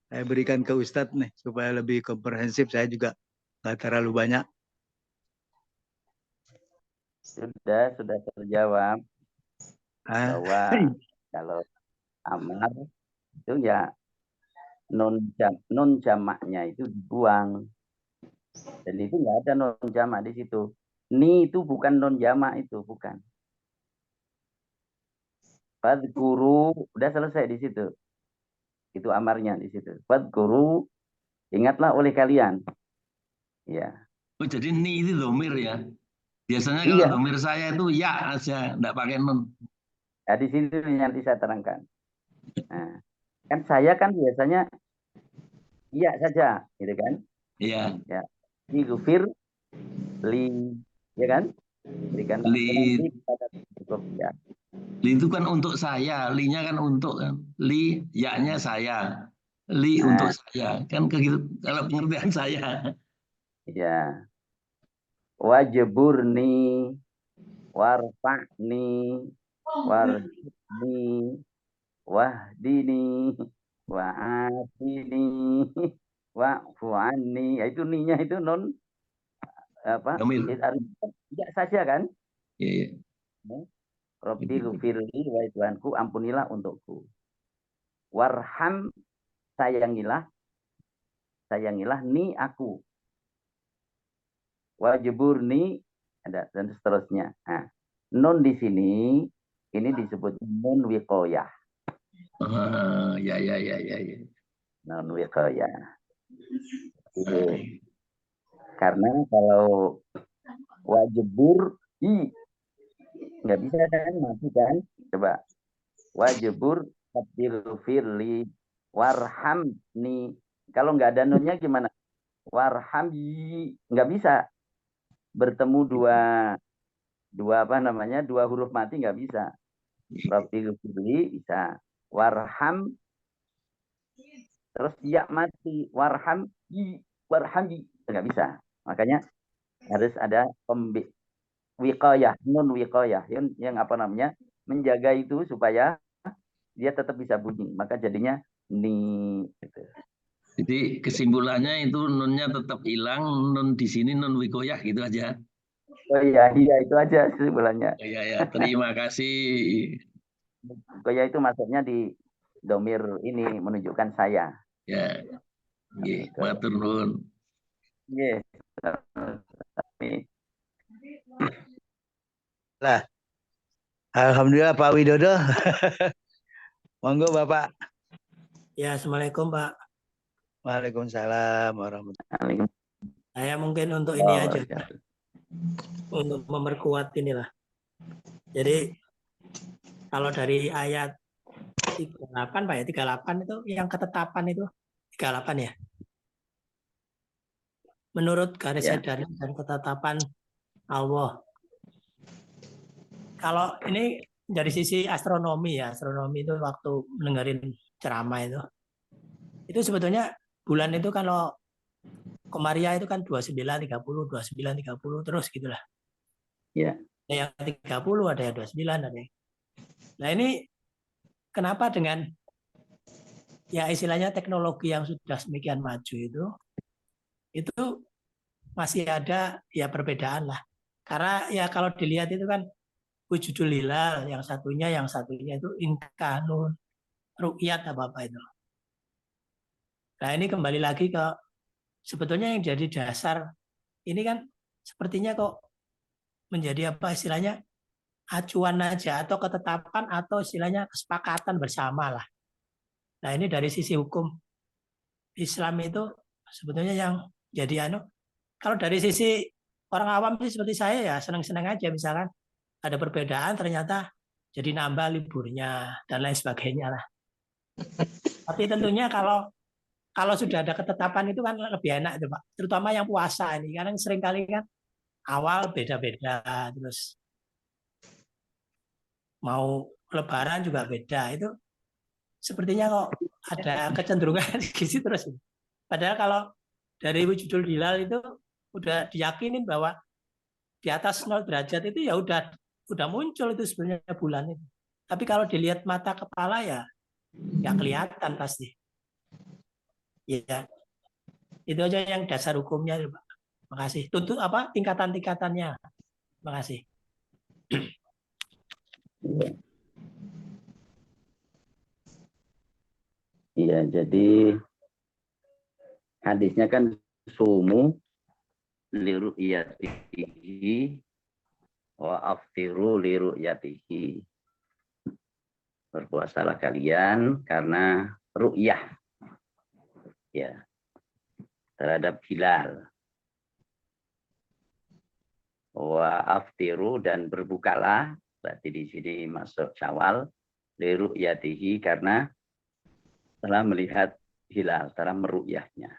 saya berikan ke Ustadz nih supaya lebih komprehensif. Saya juga nggak terlalu banyak. Sudah terjawab Ah, bahwa kalau amar itu ya non jamaknya itu dibuang. Dan itu nggak ada non jamak di situ. Ni itu bukan non jamak itu, bukan. Fadhkuru, udah selesai di situ. Itu amarnya di situ. Fadhkuru, ingatlah oleh kalian. Ya. Oh, jadi ni itu domir ya. Biasanya kalau Iya. domir saya itu ya aja, enggak pakai nun. Nah, di sini nanti saya terangkan. Nah, kan saya kan biasanya iya saja, gitu kan? Iya. Ya. Ighfir li, ya kan? Berikan Li, kepada ya. li itu kan untuk saya, linya kan untuk kan. Li, ya-nya saya. Li Nah, untuk saya. Kan gitu kalau pengertian saya. ya. Wajburni, warfa'ni, warhibni, wahdini, wa'afini, wa'fu'anni. Ya, itu ninya itu non apa? Domir. Tidak saja kan? Iya, iya. Rabbi ghfirli wa Tuhanku ampunilah untukku. Warham, sayangilah ni aku. Wajburni, ada dan seterusnya. Nah, nun di sini ini disebut nun wiqayah. Ya, ya, ya, ya, ya. Non wiqayah. Karena kalau wajibur nggak bisa kan, mati kan? Coba wajibur firli warhamni. Kalau nggak ada nunnya gimana? Warhamni nggak bisa bertemu dua apa namanya, dua huruf mati nggak bisa. Rabbil firli bisa, warham terus ya mati, warhamni nggak bisa. Makanya harus ada wiqayah, nun wiqayah yang apa namanya, menjaga itu supaya dia tetap bisa bunyi. Maka jadinya ni gitu. Jadi kesimpulannya itu nunnya tetap hilang, nun di sini nun wikoyah gitu aja. Oh iya itu aja kesimpulannya. Ya, ya, terima kasih. Wiqayah itu maksudnya di domir ini menunjukkan saya. Ya. Nggih, matur nuwun. Yes. lah. Alhamdulillah Pak Widodo. Monggo Bapak. Ya, Assalamualaikum Pak. Waalaikumsalam warahmatullahi wabarakatuh. Saya mungkin untuk ini aja, untuk memperkuat inilah. Jadi kalau dari ayat 38 Pak ya, 38 itu yang ketetapan itu 38 ya. Menurut garis edaran dan ketetapan Allah. Kalau ini dari sisi astronomi ya, astronomi itu waktu mendengarin ceramah itu sebetulnya bulan itu kalau Komaria itu kan 29, 30, 29, 30 terus gitulah. Ya. Ada yang 30, ada yang 29, ada yang. Nah ini kenapa dengan ya istilahnya teknologi yang sudah semakin maju itu masih ada ya perbedaan lah. Karena ya kalau dilihat itu kan wujudul hilal, yang satunya itu imkanun, ru'yat apa itu. Nah ini kembali lagi ke sebetulnya yang jadi dasar ini kan sepertinya kok menjadi apa istilahnya acuan aja atau ketetapan atau istilahnya kesepakatan bersama lah. Nah ini dari sisi hukum Islam itu sebetulnya yang jadi kalau dari sisi orang awam sih seperti saya ya senang-senang aja, misalkan ada perbedaan ternyata jadi nambah liburnya dan lain sebagainya lah. Tapi tentunya kalau sudah ada ketetapan itu kan lebih enak itu Pak, terutama yang puasa ini karena seringkali kan awal beda-beda, terus mau lebaran juga beda, itu sepertinya kok ada kecenderungan di situ terus. Padahal kalau dari wujudul hilal itu udah diyakinin bahwa di atas 0 derajat itu ya udah muncul itu sebenarnya bulan itu. Tapi kalau dilihat mata kepala ya nggak kelihatan pasti. Ya, itu aja yang dasar hukumnya, Pak. Makasih. Tutup apa tingkatan-tingkatannya. Makasih. Iya, jadi hadisnya kan sumu liru'yatihi wa aftiru liru'yatihi. Berpuasalah kalian karena ru'yah ya terhadap hilal. Wa aftiru dan berbukalah, berarti di sini masuk Syawal, liru'yatihi karena telah melihat hilal, telah meru'yahnya.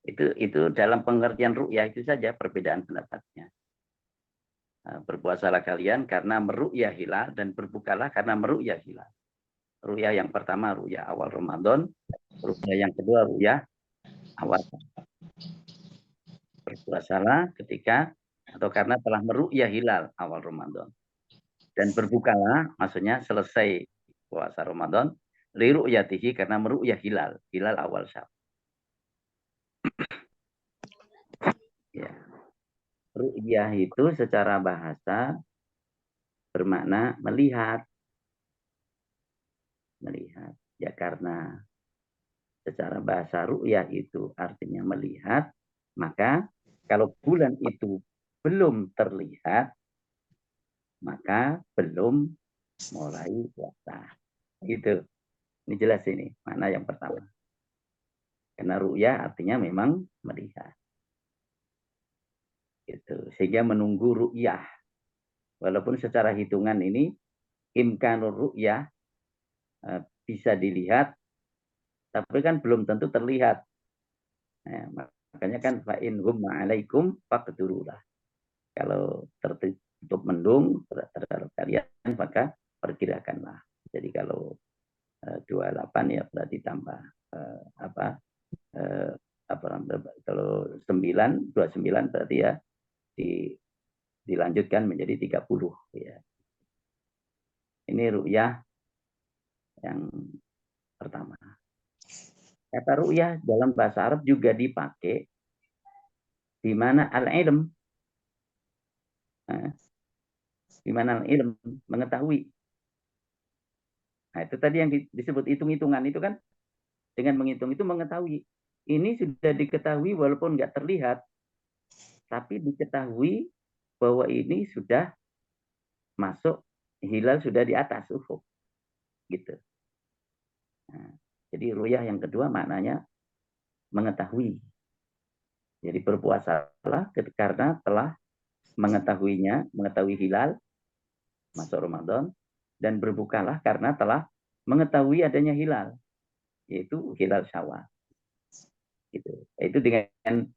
Itu dalam pengertian ru'yah itu saja perbedaan pendapatnya. Berpuasalah kalian karena meru'yah hilal dan berbukalah karena meru'yah hilal. Ru'yah yang pertama ru'yah awal Ramadan, ru'yah yang kedua ru'yah awal. Berpuasalah ketika atau karena telah meru'yah hilal awal Ramadan. Dan berbukalah maksudnya selesai puasa Ramadan, li ru'yatihi karena meru'yah hilal awal Syawal. Ya. Ru'yah itu secara bahasa bermakna melihat. Melihat. Ya karena secara bahasa ru'yah itu artinya melihat, maka kalau bulan itu belum terlihat, maka belum mulai puasa. Itu. Ini jelas ini, makna yang pertama. Karena ru'yah artinya memang melihat. Gitu. Sehingga menunggu ru'yah. Walaupun secara hitungan ini imkanur ru'yah bisa dilihat, tapi kan belum tentu terlihat. Nah, makanya kan fa'in humma alaikum faqdurulah. Kalau tertutup mendung terhadap kalian, maka perkirakanlah. Jadi kalau 28 ya berarti tambah kalau 29 berarti ya dilanjutkan menjadi 30 ya. Ini ru'yah yang pertama. Kata ru'yah dalam bahasa Arab juga dipakai di mana al-ilm. Di mana al-ilm mengetahui. Nah, itu tadi yang disebut hitung-hitungan itu kan, dengan menghitung itu mengetahui. Ini sudah diketahui walaupun nggak terlihat, tapi diketahui bahwa ini sudah masuk hilal, sudah di atas ufuk. Gitu. Nah, jadi ru'yah yang kedua maknanya mengetahui. Jadi berpuasalah karena telah mengetahui hilal masuk Ramadan, dan berbukalah karena telah mengetahui adanya hilal, yaitu hilal Syawal. Gitu. Itu dengan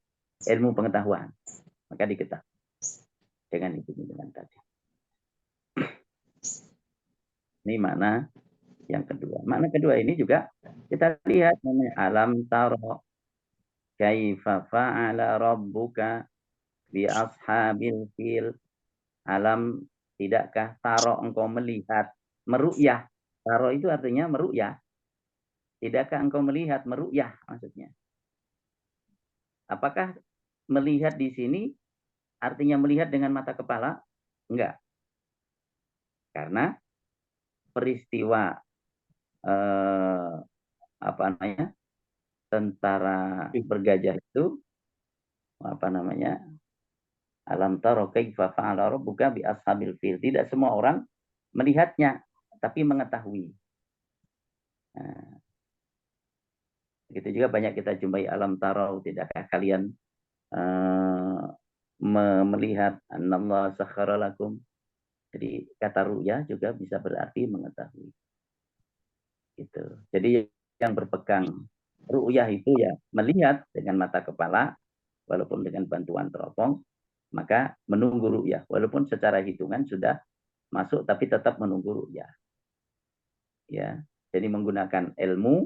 ilmu pengetahuan, maka diketahui dengan hitung-hitungan tadi. Ini makna yang kedua. Makna kedua ini juga kita lihat namanya alam taro kaifa fa'ala rabbuka bi ashabil fil. Alam tidakkah taro engkau melihat, meru'yah. Taro itu artinya meru'yah. Tidakkah engkau melihat, meru'yah maksudnya. Apakah melihat di sini artinya melihat dengan mata kepala? Enggak. Karena peristiwa tentara bergajah itu alam taro kaifa fa'ala rabbuka bi ashabil fil. Tidak semua orang melihatnya, tapi mengetahui. Nah, begitu juga banyak kita jumpai alam taro, tidakkah kalian melihat annallahu sakhkhara lakum. Jadi kata ru'yah juga bisa berarti mengetahui. Gitu. Jadi yang berpegang ru'yah itu ya melihat dengan mata kepala walaupun dengan bantuan teropong, maka menunggu ru'yah walaupun secara hitungan sudah masuk tapi tetap menunggu ru'yah. Ya. Jadi menggunakan ilmu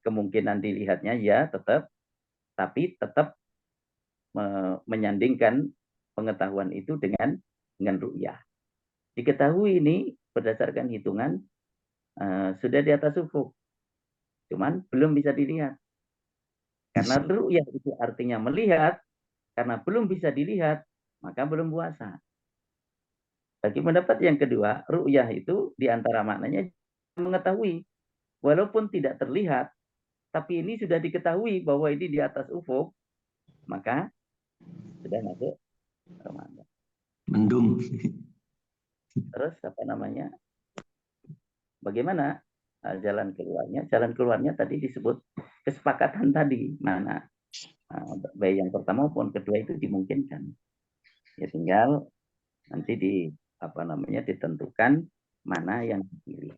kemungkinan dilihatnya ya tetap, tapi tetap menyandingkan pengetahuan itu dengan ru'yah. diketahui ini berdasarkan hitungan sudah di atas ufuk, cuman belum bisa dilihat. Karena ru'yah itu artinya melihat, karena belum bisa dilihat, maka belum puasa. Bagi pendapat yang kedua, ru'yah itu diantara maknanya mengetahui, walaupun tidak terlihat, tapi ini sudah diketahui bahwa ini di atas ufuk, maka sudah masuk Ramadan. Mendung. Terus apa namanya? Bagaimana jalan keluarnya? Jalan keluarnya tadi disebut kesepakatan tadi, mana baik yang pertama maupun kedua itu dimungkinkan. Ya tinggal nanti ditentukan mana yang dipilih.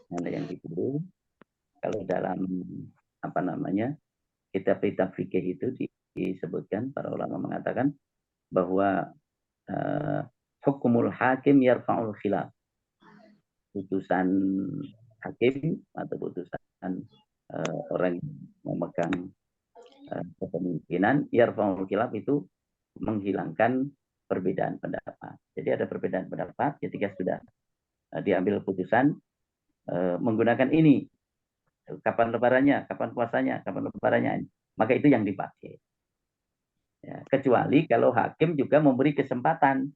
Mana yang dipilih. Kalau dalam kitab-kitab fikih itu disebutkan, para ulama mengatakan bahwa hukumul hakim yarfa'ul khilaf. Putusan hakim atau putusan orang yang memegang kepemimpinan yarfa'ul khilaf itu menghilangkan perbedaan pendapat. Jadi ada perbedaan pendapat ketika sudah diambil putusan menggunakan ini, kapan lebarannya, kapan puasanya, kapan lebarannya, maka itu yang dipakai. Ya, kecuali kalau hakim juga memberi kesempatan,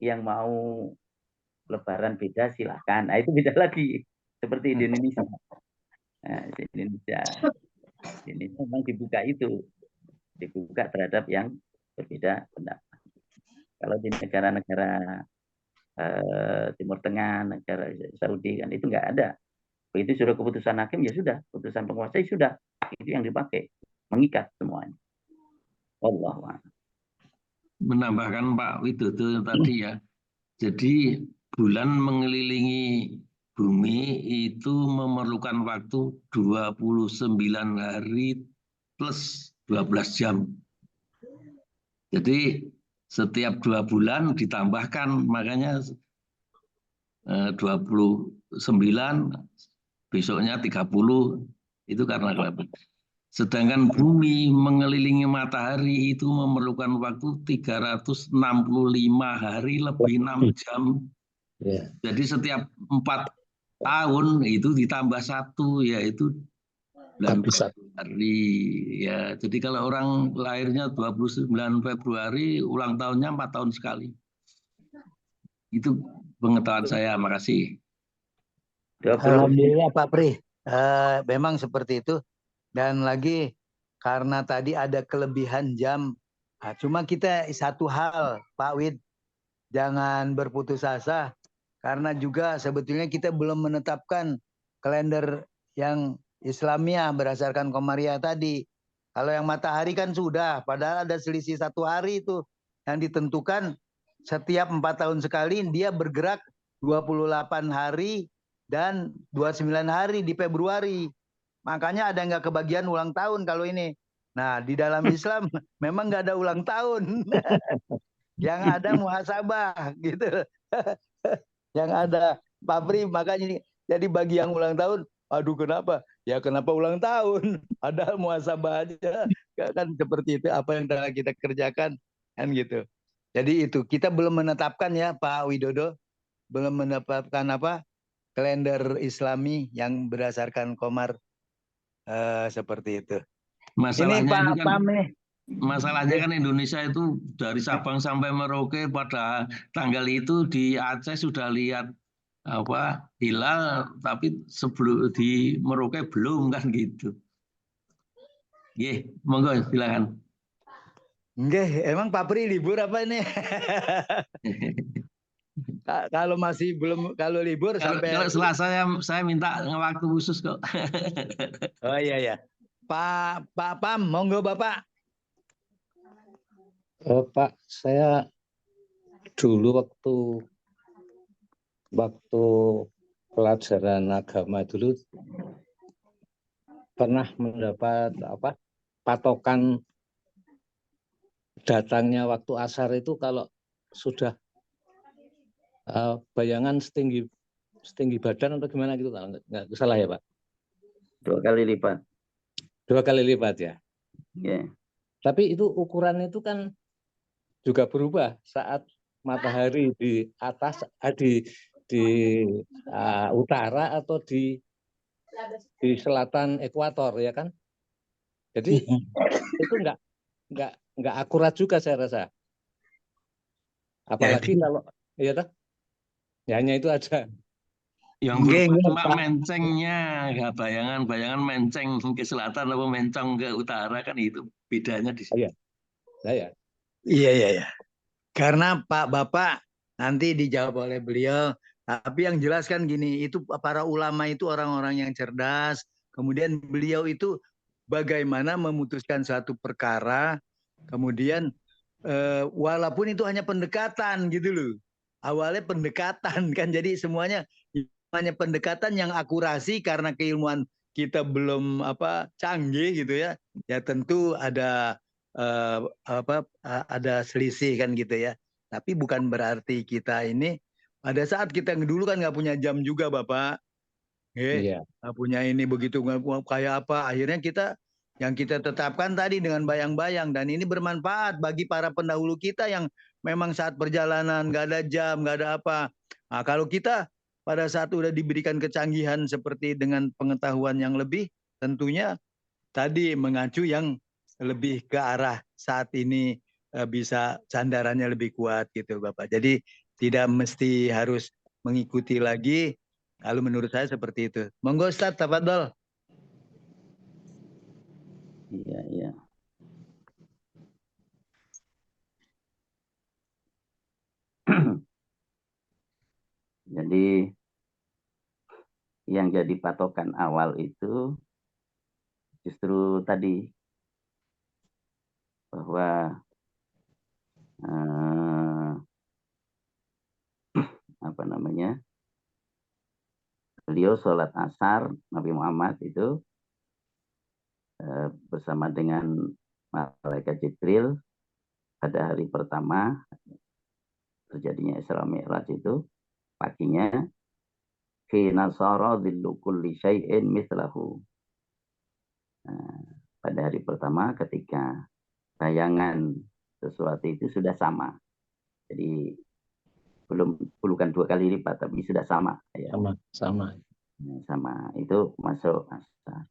yang mau lebaran beda silahkan. Nah, itu beda lagi. Seperti di Indonesia. Nah, di Indonesia memang dibuka terhadap yang berbeda pendapat. Kalau di negara-negara Timur Tengah, negara Saudi kan itu nggak ada. Begitu sudah keputusan hakim ya sudah, keputusan penguasa ya sudah, itu yang dipakai, mengikat semuanya. Allah. Menambahkan Pak Widodo tadi ya, jadi bulan mengelilingi bumi itu memerlukan waktu 29 hari plus 12 jam. Jadi setiap 2 bulan ditambahkan, makanya 29, besoknya 30, itu karena kelebih. Sedangkan bumi mengelilingi matahari itu memerlukan waktu 365 hari lebih 6 jam. Ya. Jadi setiap 4 tahun itu ditambah 1, yaitu 9 hari. Ya, jadi kalau orang lahirnya 29 Februari, ulang tahunnya 4 tahun sekali. Itu pengetahuan saya, makasih. Alhamdulillah Pak Pri, memang seperti itu. Dan lagi karena tadi ada kelebihan jam, cuma kita satu hal Pak Wid, jangan berputus asa, karena juga sebetulnya kita belum menetapkan kalender yang Islamiyah berdasarkan Komariah tadi. Kalau yang matahari kan sudah, padahal ada selisih 1 hari itu yang ditentukan setiap 4 tahun sekali dia bergerak 28 hari dan 29 hari di Februari. Makanya ada nggak kebagian ulang tahun kalau ini. Nah, di dalam Islam memang nggak ada ulang tahun. Yang ada muhasabah gitu. Yang ada pabrik, makanya ini. Jadi bagi yang ulang tahun, aduh kenapa? Ya kenapa ulang tahun? Ada muhasabah aja. Kan seperti itu apa yang telah kita kerjakan kan gitu. Jadi itu kita belum menetapkan ya Pak Widodo, belum menetapkan kalender Islami yang berdasarkan Komar. Seperti itu. Masalahnya ini Pak nih. Masalahnya kan Indonesia itu dari Sabang sampai Merauke pada tanggal itu di Aceh sudah lihat hilal, tapi sebelum di Merauke belum kan gitu. Monggo silakan. Emang Pak Pri libur apa ini? Kalau masih belum, kalau libur sampai kalau Selasa saya minta waktu khusus kok. Oh iya. Pak Pam, monggo Bapak. Pak, saya dulu waktu pelajaran agama dulu pernah mendapat patokan datangnya waktu asar itu kalau sudah bayangan setinggi badan atau gimana gitu, kalau nggak salah ya Pak? 2 kali lipat. 2 kali lipat ya. Yeah. Tapi itu ukuran itu kan juga berubah saat matahari di atas, di utara atau di selatan ekuator, ya kan? Jadi itu nggak akurat juga saya rasa. Apalagi kalau ya toh, hanya itu aja. Yang berubah cuma mencengnya, ya, bayangan menceng ke selatan atau mencong ke utara, kan itu bedanya di sini. Iya. Iya. Karena Pak Bapak nanti dijawab oleh beliau, tapi yang jelas kan gini, itu para ulama itu orang-orang yang cerdas, kemudian beliau itu bagaimana memutuskan suatu perkara, kemudian walaupun itu hanya pendekatan gitu loh. Awalnya pendekatan kan, jadi semuanya hanya pendekatan yang akurasi karena keilmuan kita belum canggih gitu ya. Ya tentu ada ada selisih kan gitu ya. Tapi bukan berarti kita ini pada saat kita dulu kan nggak punya jam juga Bapak. Nggak punya ini begitu kayak apa. Akhirnya yang kita tetapkan tadi dengan bayang-bayang, dan ini bermanfaat bagi para pendahulu kita yang memang saat perjalanan nggak ada jam, nggak ada apa. Nah, kalau kita pada saat udah diberikan kecanggihan seperti dengan pengetahuan yang lebih, tentunya tadi mengacu yang lebih ke arah saat ini bisa sandarannya lebih kuat gitu Bapak. Jadi tidak mesti harus mengikuti lagi. Kalau menurut saya seperti itu. Monggo Ustaz, tafadhol. Iya. Jadi yang jadi patokan awal itu justru tadi bahwa beliau sholat asar Nabi Muhammad itu bersama dengan malaikat Jibril pada hari pertama terjadinya Isra Mi'raj itu, paginya hina sara dhillu kulli syai'in mithlahu. Pada hari pertama ketika bayangan sesuatu itu sudah sama. Jadi bukan 2 kali lipat, tapi sudah sama. Ya. Sama. Itu masuk asar.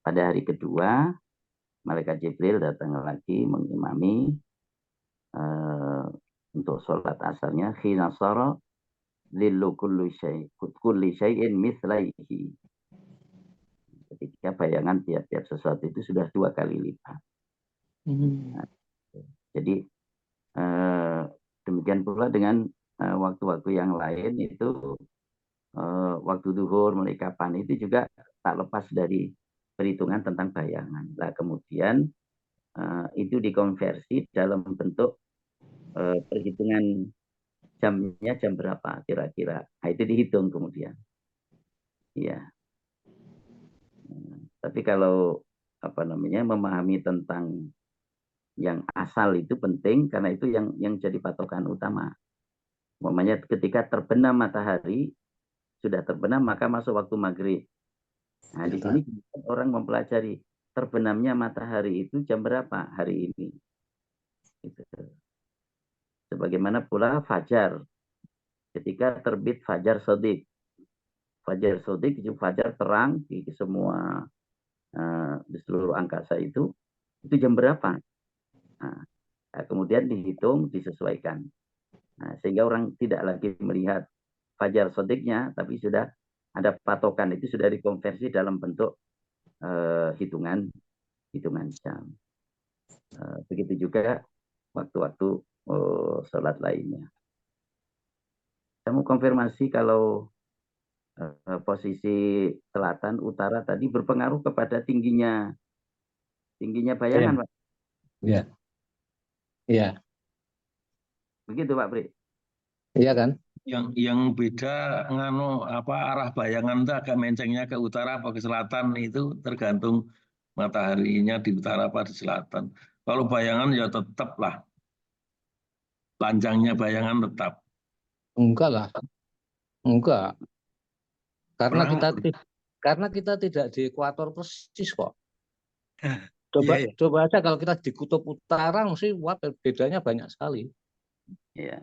Pada hari kedua, malaikat Jibril datang lagi mengimami untuk sholat asarnya. Hina sara dhillu kulli syai'in mithlaihi. Ketika bayangan tiap-tiap sesuatu itu sudah 2 kali lipat. Nah, jadi demikian pula dengan waktu-waktu yang lain itu waktu duhur mulai kapan itu juga tak lepas dari perhitungan tentang bayangan. Nah, kemudian itu dikonversi dalam bentuk perhitungan jamnya jam berapa kira-kira. Nah, itu dihitung kemudian. Iya. Tapi kalau memahami tentang yang asal itu penting, karena itu yang jadi patokan utama. Umpamanya ketika terbenam matahari, sudah terbenam maka masuk waktu maghrib. Nah, di sini orang mempelajari terbenamnya matahari itu jam berapa hari ini. Gitu. Sebagaimana pula fajar. Ketika terbit fajar shadiq. Fajar shadiq itu fajar terang di semua di seluruh angkasa itu jam berapa? Nah, kemudian dihitung, disesuaikan. Nah, sehingga orang tidak lagi melihat fajar shadiqnya, tapi sudah ada patokan, itu sudah dikonversi dalam bentuk hitungan jam. Begitu juga waktu-waktu sholat lainnya. Saya mau konfirmasi kalau posisi selatan utara tadi berpengaruh kepada tingginya bayangan, Pak. Iya. Begitu Pak Pri. Iya kan? Yang beda arah bayangan itu agak mencengnya ke utara apa ke selatan, itu tergantung mataharinya di utara apa di selatan. Kalau bayangan ya tetap lah, panjangnya bayangan tetap. Enggak lah. Enggak. Karena kita tidak di ekuator persis kok. Coba aja kalau kita di kutub utara, mesti bedanya banyak sekali. Iya.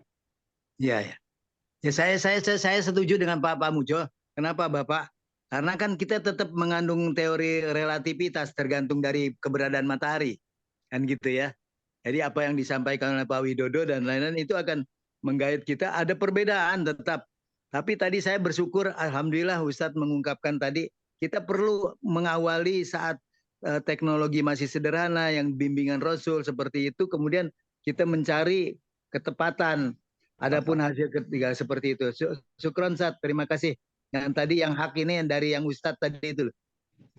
Ya, ya. Ya, saya setuju dengan Pak Mujo. Kenapa Bapak? Karena kan kita tetap mengandung teori relativitas tergantung dari keberadaan matahari. Kan gitu ya. Jadi apa yang disampaikan oleh Pak Widodo dan lain-lain itu akan menggait kita. Ada perbedaan tetap. Tapi tadi saya bersyukur, alhamdulillah Ustadz mengungkapkan tadi, kita perlu mengawali saat teknologi masih sederhana, yang bimbingan Rasul seperti itu, kemudian kita mencari ketepatan. Adapun hasil ketiga seperti itu. Syukron Ustadz, terima kasih. Yang tadi yang hak ini dari yang Ustadz tadi itu.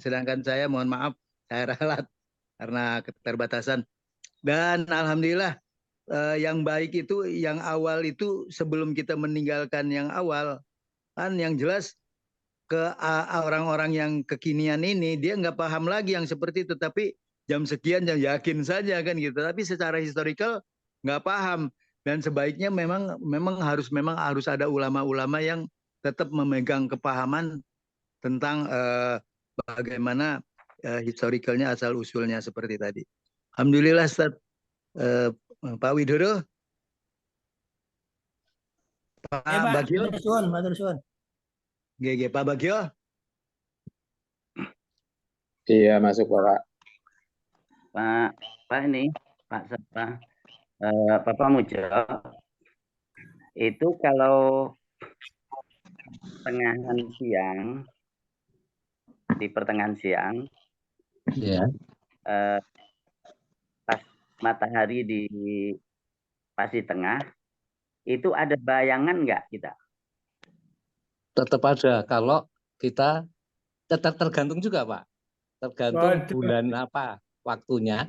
Sedangkan saya mohon maaf, saya ralat karena keterbatasan. Dan alhamdulillah yang baik itu yang awal itu sebelum kita meninggalkan yang awal kan yang jelas ke orang-orang yang kekinian ini dia nggak paham lagi yang seperti itu, tapi jam sekian jam yakin saja kan gitu. Tapi secara historical nggak paham dan sebaiknya memang harus ada ulama-ulama yang tetap memegang kepahaman tentang bagaimana historicalnya asal usulnya seperti tadi. Alhamdulillah Ustaz. Pak Widodo, Pak Bagio, Matur suwun. GG Pak Bagio. Iya, masuk Bapak. Pak ini, Pak Bapak Mujo, itu kalau di pertengahan siang, Ya. pas matahari pas di tengah, itu ada bayangan nggak kita? Tetap ada. Kalau kita tetap tergantung juga, Pak. Tergantung bulan apa waktunya.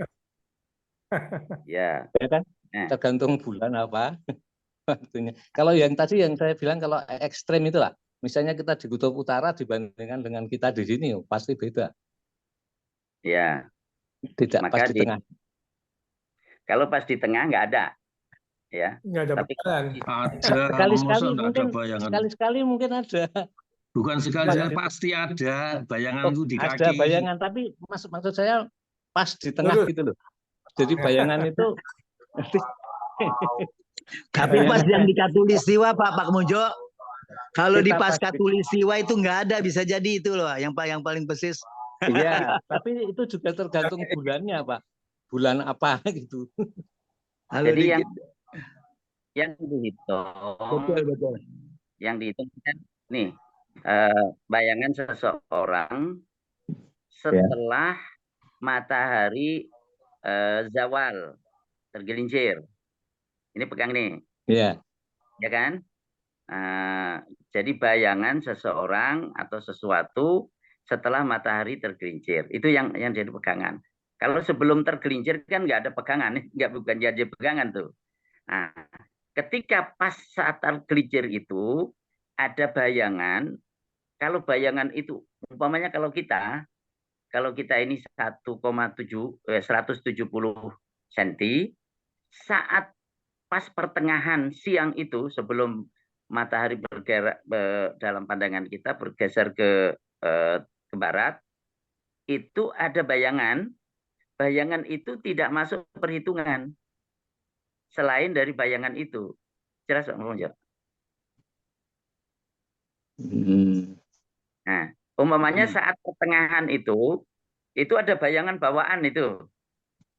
Ya. Ya kan? Tergantung bulan apa waktunya. Kalau yang tadi yang saya bilang kalau ekstrem itulah. Misalnya kita di Kutub Utara dibandingkan dengan kita di sini, pasti beda. Ya. Tidak pas di tengah. Kalau pas di tengah nggak ada, ya. Nggak ada bayangan. Sekali-sekali mungkin ada. Bukan sekali-sekali, pasti ada bayangan itu di kaki. Ada bayangan, tapi maksud saya pas di tengah gitu loh. Jadi bayangan itu. Tapi pas yang di Katulistiwa Pak Mujo, kalau di pas Katulistiwa itu nggak ada, bisa jadi itu loh yang paling persis. Iya, tapi itu juga tergantung bulannya, Pak. Bulan apa gitu. Jadi yang dihitung, betul. Yang dihitung kan nih bayangan seseorang setelah matahari zawal tergelincir. Ini pegang nih. Iya. Ya kan? Jadi bayangan seseorang atau sesuatu setelah matahari tergelincir. Itu yang jadi pegangan. Kalau sebelum tergelincir kan nggak ada pegangan, bukan jadi pegangan tuh. Nah, ketika pas saat tergelincir itu ada bayangan. Kalau bayangan itu, umpamanya kalau kita ini 170 cm, saat pas pertengahan siang itu sebelum matahari bergerak dalam pandangan kita bergeser ke barat, itu ada bayangan. Bayangan itu tidak masuk perhitungan selain dari bayangan itu. Jelas Pak Mujo? Nah, umpamanya saat pertengahan itu ada bayangan bawaan itu.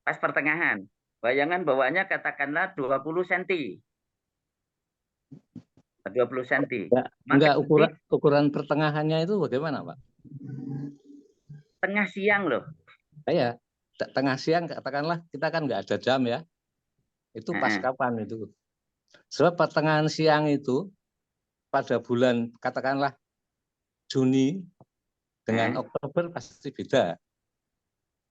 Pas pertengahan. Bayangan bawaannya katakanlah 20 cm. 20 cm. Enggak, ukuran pertengahannya itu bagaimana, Pak? Tengah siang loh. Ya, tengah siang katakanlah kita kan nggak ada jam ya. Itu pas kapan itu? Sebab pertengahan siang itu pada bulan katakanlah Juni dengan Oktober pasti beda.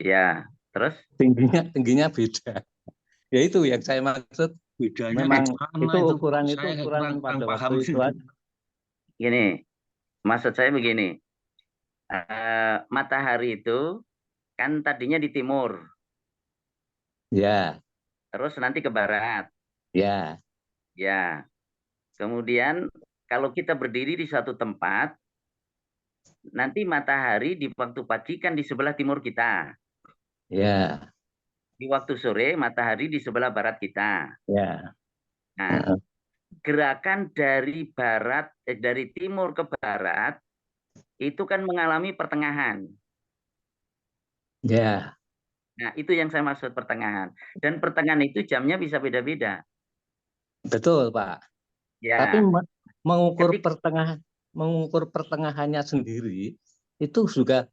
Ya, terus? Tingginya beda. Ya itu yang saya maksud. Bedanya memang itu ukuran pada waktu itu. Gini, maksud saya begini. Matahari itu kan tadinya di timur. Ya. Terus nanti ke barat. Ya. Ya. Kemudian kalau kita berdiri di suatu tempat, nanti matahari di waktu pagi kan di sebelah timur kita. Ya. Di waktu sore matahari di sebelah barat kita. Ya. Nah, gerakan dari dari timur ke barat itu kan mengalami pertengahan. Ya, Nah, itu yang saya maksud pertengahan. Dan pertengahan itu jamnya bisa beda-beda. betul, Pak. Tapi Ya, mengukur ketika pertengahannya sendiri itu juga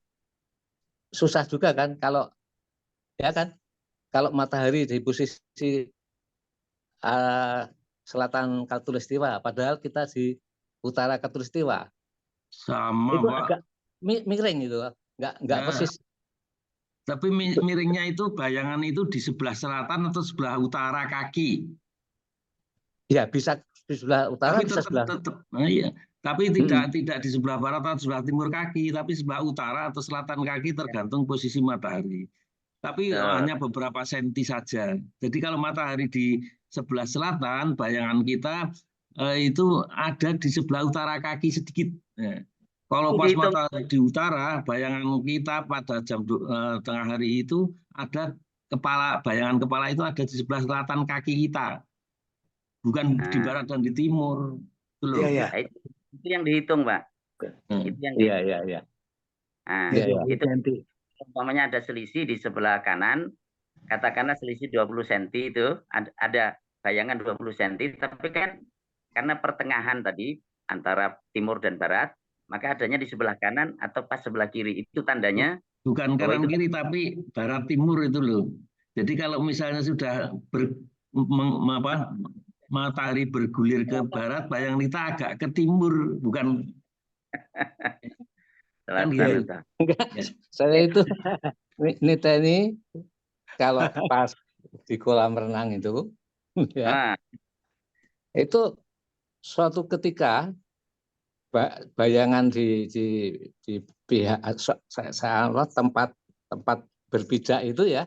susah juga kan, kalau ya kan, kalau matahari di posisi selatan Khatulistiwa, padahal kita di utara Khatulistiwa, Sama itu Pak. agak miring gitu, nggak Ya, persis. tapi miringnya itu bayangan itu di sebelah selatan atau sebelah utara kaki. Ya bisa di sebelah utara, Tapi bisa sebelah. nah, iya. Tapi tidak di sebelah barat atau sebelah timur kaki, tapi sebelah utara atau selatan kaki tergantung posisi matahari. Tapi hanya beberapa senti saja. Jadi kalau matahari di sebelah selatan, bayangan kita itu ada di sebelah utara kaki sedikit. Nah, kalau pas dihitung. matahari di utara, bayangan kita pada jam tengah hari itu ada bayangan kepala itu ada di sebelah selatan kaki kita, bukan di barat dan di timur. Itu loh. Iya, iya. Itu yang dihitung, Pak. Itu yang Iya, dihitung. iya, iya. Nah, Iya, iya. itu umpamanya ada selisih di sebelah kanan, katakanlah selisih 20 cm itu, ada bayangan 20 cm, tapi kan karena pertengahan tadi antara timur dan barat, maka adanya di sebelah kanan atau pas sebelah kiri. Itu tandanya bukan bahwa kanan itu kiri tapi barat timur itu loh. Jadi kalau misalnya sudah matahari bergulir ke barat, bayangan kita agak ke timur, bukan kan gitu. Enggak, saya itu ini kalau pas di kolam renang itu, ya, itu suatu ketika bayangan di pihak tempat berpijak itu ya,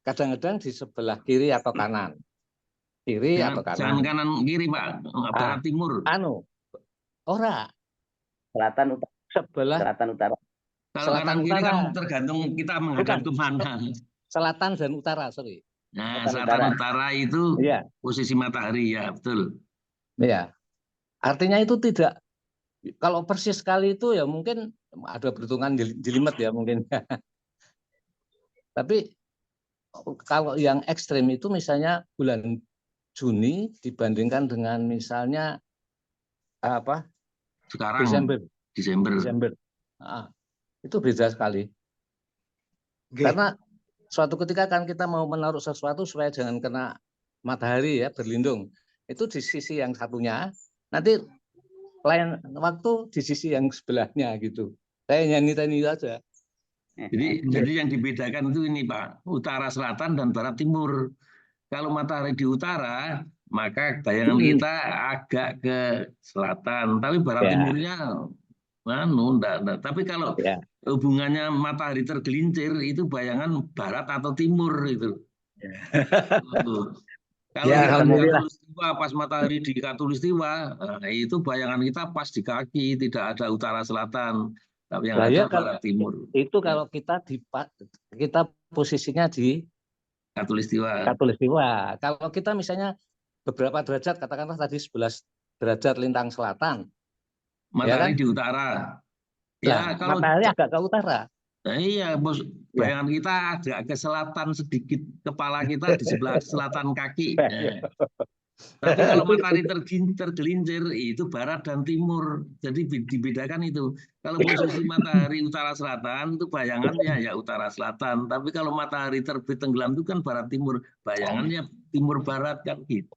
kadang-kadang di sebelah kiri atau kanan, Jangan kanan kiri Pak, barat timur. Ora. Selatan utara. Sebelah selatan utara. Kalau kanan kiri kan tergantung kita menghadap kemana. Selatan dan utara, sorry. Nah, selatan utara itu posisi matahari, ya betul. Ya, artinya itu tidak, kalau persis sekali itu ya mungkin ada perhitungan jelimet ya mungkin. Tapi kalau yang ekstrim itu misalnya bulan Juni dibandingkan dengan misalnya sekarang Desember. Nah, itu beda sekali. Karena suatu ketika kan kita mau menaruh sesuatu supaya jangan kena matahari ya, berlindung. Itu di sisi yang satunya, nanti lain waktu di sisi yang sebelahnya gitu. Saya nyanyi aja. Jadi yang dibedakan itu ini Pak, utara selatan dan barat timur. Kalau matahari di utara, maka bayangan kita agak ke selatan, tapi barat timurnya enggak. Tapi kalau hubungannya matahari tergelincir itu bayangan barat atau timur itu. Kalau di Khatulistiwa, pas matahari di Khatulistiwa, itu bayangan kita pas di kaki, tidak ada utara selatan, tapi yang ada barat timur. Itu kalau kita posisinya di Khatulistiwa. Kalau kita misalnya beberapa derajat, katakanlah tadi 11 derajat lintang selatan, matahari di utara. Ya, kalau matahari agak ke utara. Nah, iya, bos. Bayangan kita agak ke selatan sedikit, kepala kita di sebelah selatan kaki. Tapi kalau matahari tergelincir itu barat dan timur, jadi dibedakan itu. Kalau posisi matahari utara selatan itu bayangannya ya utara selatan. Tapi kalau matahari terbit tenggelam itu kan barat timur, bayangannya timur barat kan gitu.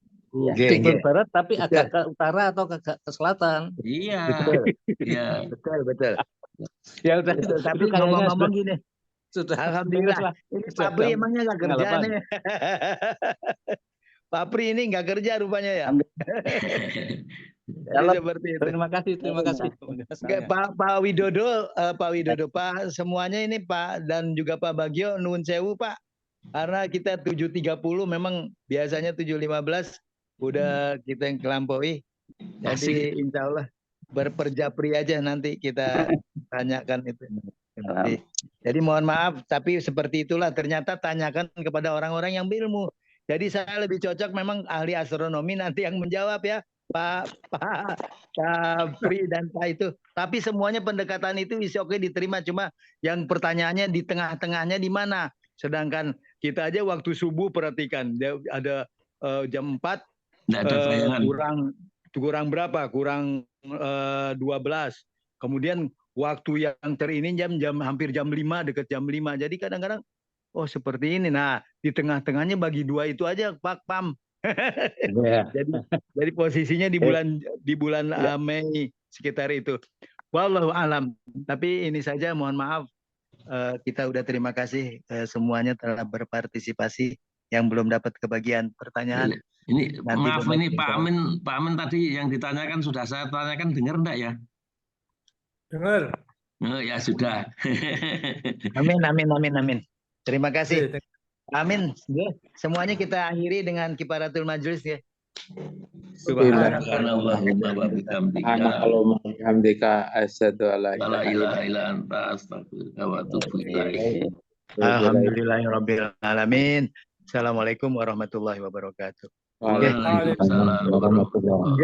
Timur barat tapi agak ke utara atau ke selatan. Iya, iya. Betul. Ya udah, tapi ngomong-ngomong gini. Sudah. Alhamdulillah. Ini Pak Pri emangnya nggak kerja nih. Pak Pri ini nggak kerja rupanya ya. Seperti itu. Terima kasih. Pak Widodo, Pak semuanya ini Pak dan juga Pak Bagio nuwun sewu Pak. Karena kita 7.30 memang biasanya 7.15 udah kita yang kelampaui. Jadi insya Allah berperjapri aja nanti kita tanyakan itu. Jadi mohon maaf, tapi seperti itulah ternyata tanyakan kepada orang-orang yang berilmu. Jadi saya lebih cocok memang ahli astronomi nanti yang menjawab ya, Pak Pri dan Pak itu. Tapi semuanya pendekatan itu oke diterima, cuma yang pertanyaannya di tengah-tengahnya di mana? Sedangkan kita aja waktu subuh perhatikan ada jam 4 Nggak ada bayangan. kurang berapa? Kurang 12. Kemudian waktu yang terini hampir jam 5, dekat jam 5. Jadi kadang-kadang oh seperti ini. Nah, di tengah-tengahnya bagi 2 itu aja Pak Pam. jadi posisinya di bulan Mei sekitar itu. Wallahu alam. Tapi ini saja, mohon maaf kita udah terima kasih semuanya telah berpartisipasi. Yang belum dapat kebagian pertanyaan. Ini maaf, ini Pak Amin tadi yang ditanyakan sudah saya tanyakan, dengar enggak ya? Dengar. Oh, ya sudah. Amin. Terima kasih. Amin. Semuanya kita akhiri dengan kifaratul majelis ya. Subhanallahumma wa bihamdika. La ilaha illa anta astaghfiruka wa atubu ilaik. Alhamdulillahirabbil alamin. Assalamualaikum warahmatullahi wabarakatuh. Waalaikumsalam warahmatullahi wabarakatuh.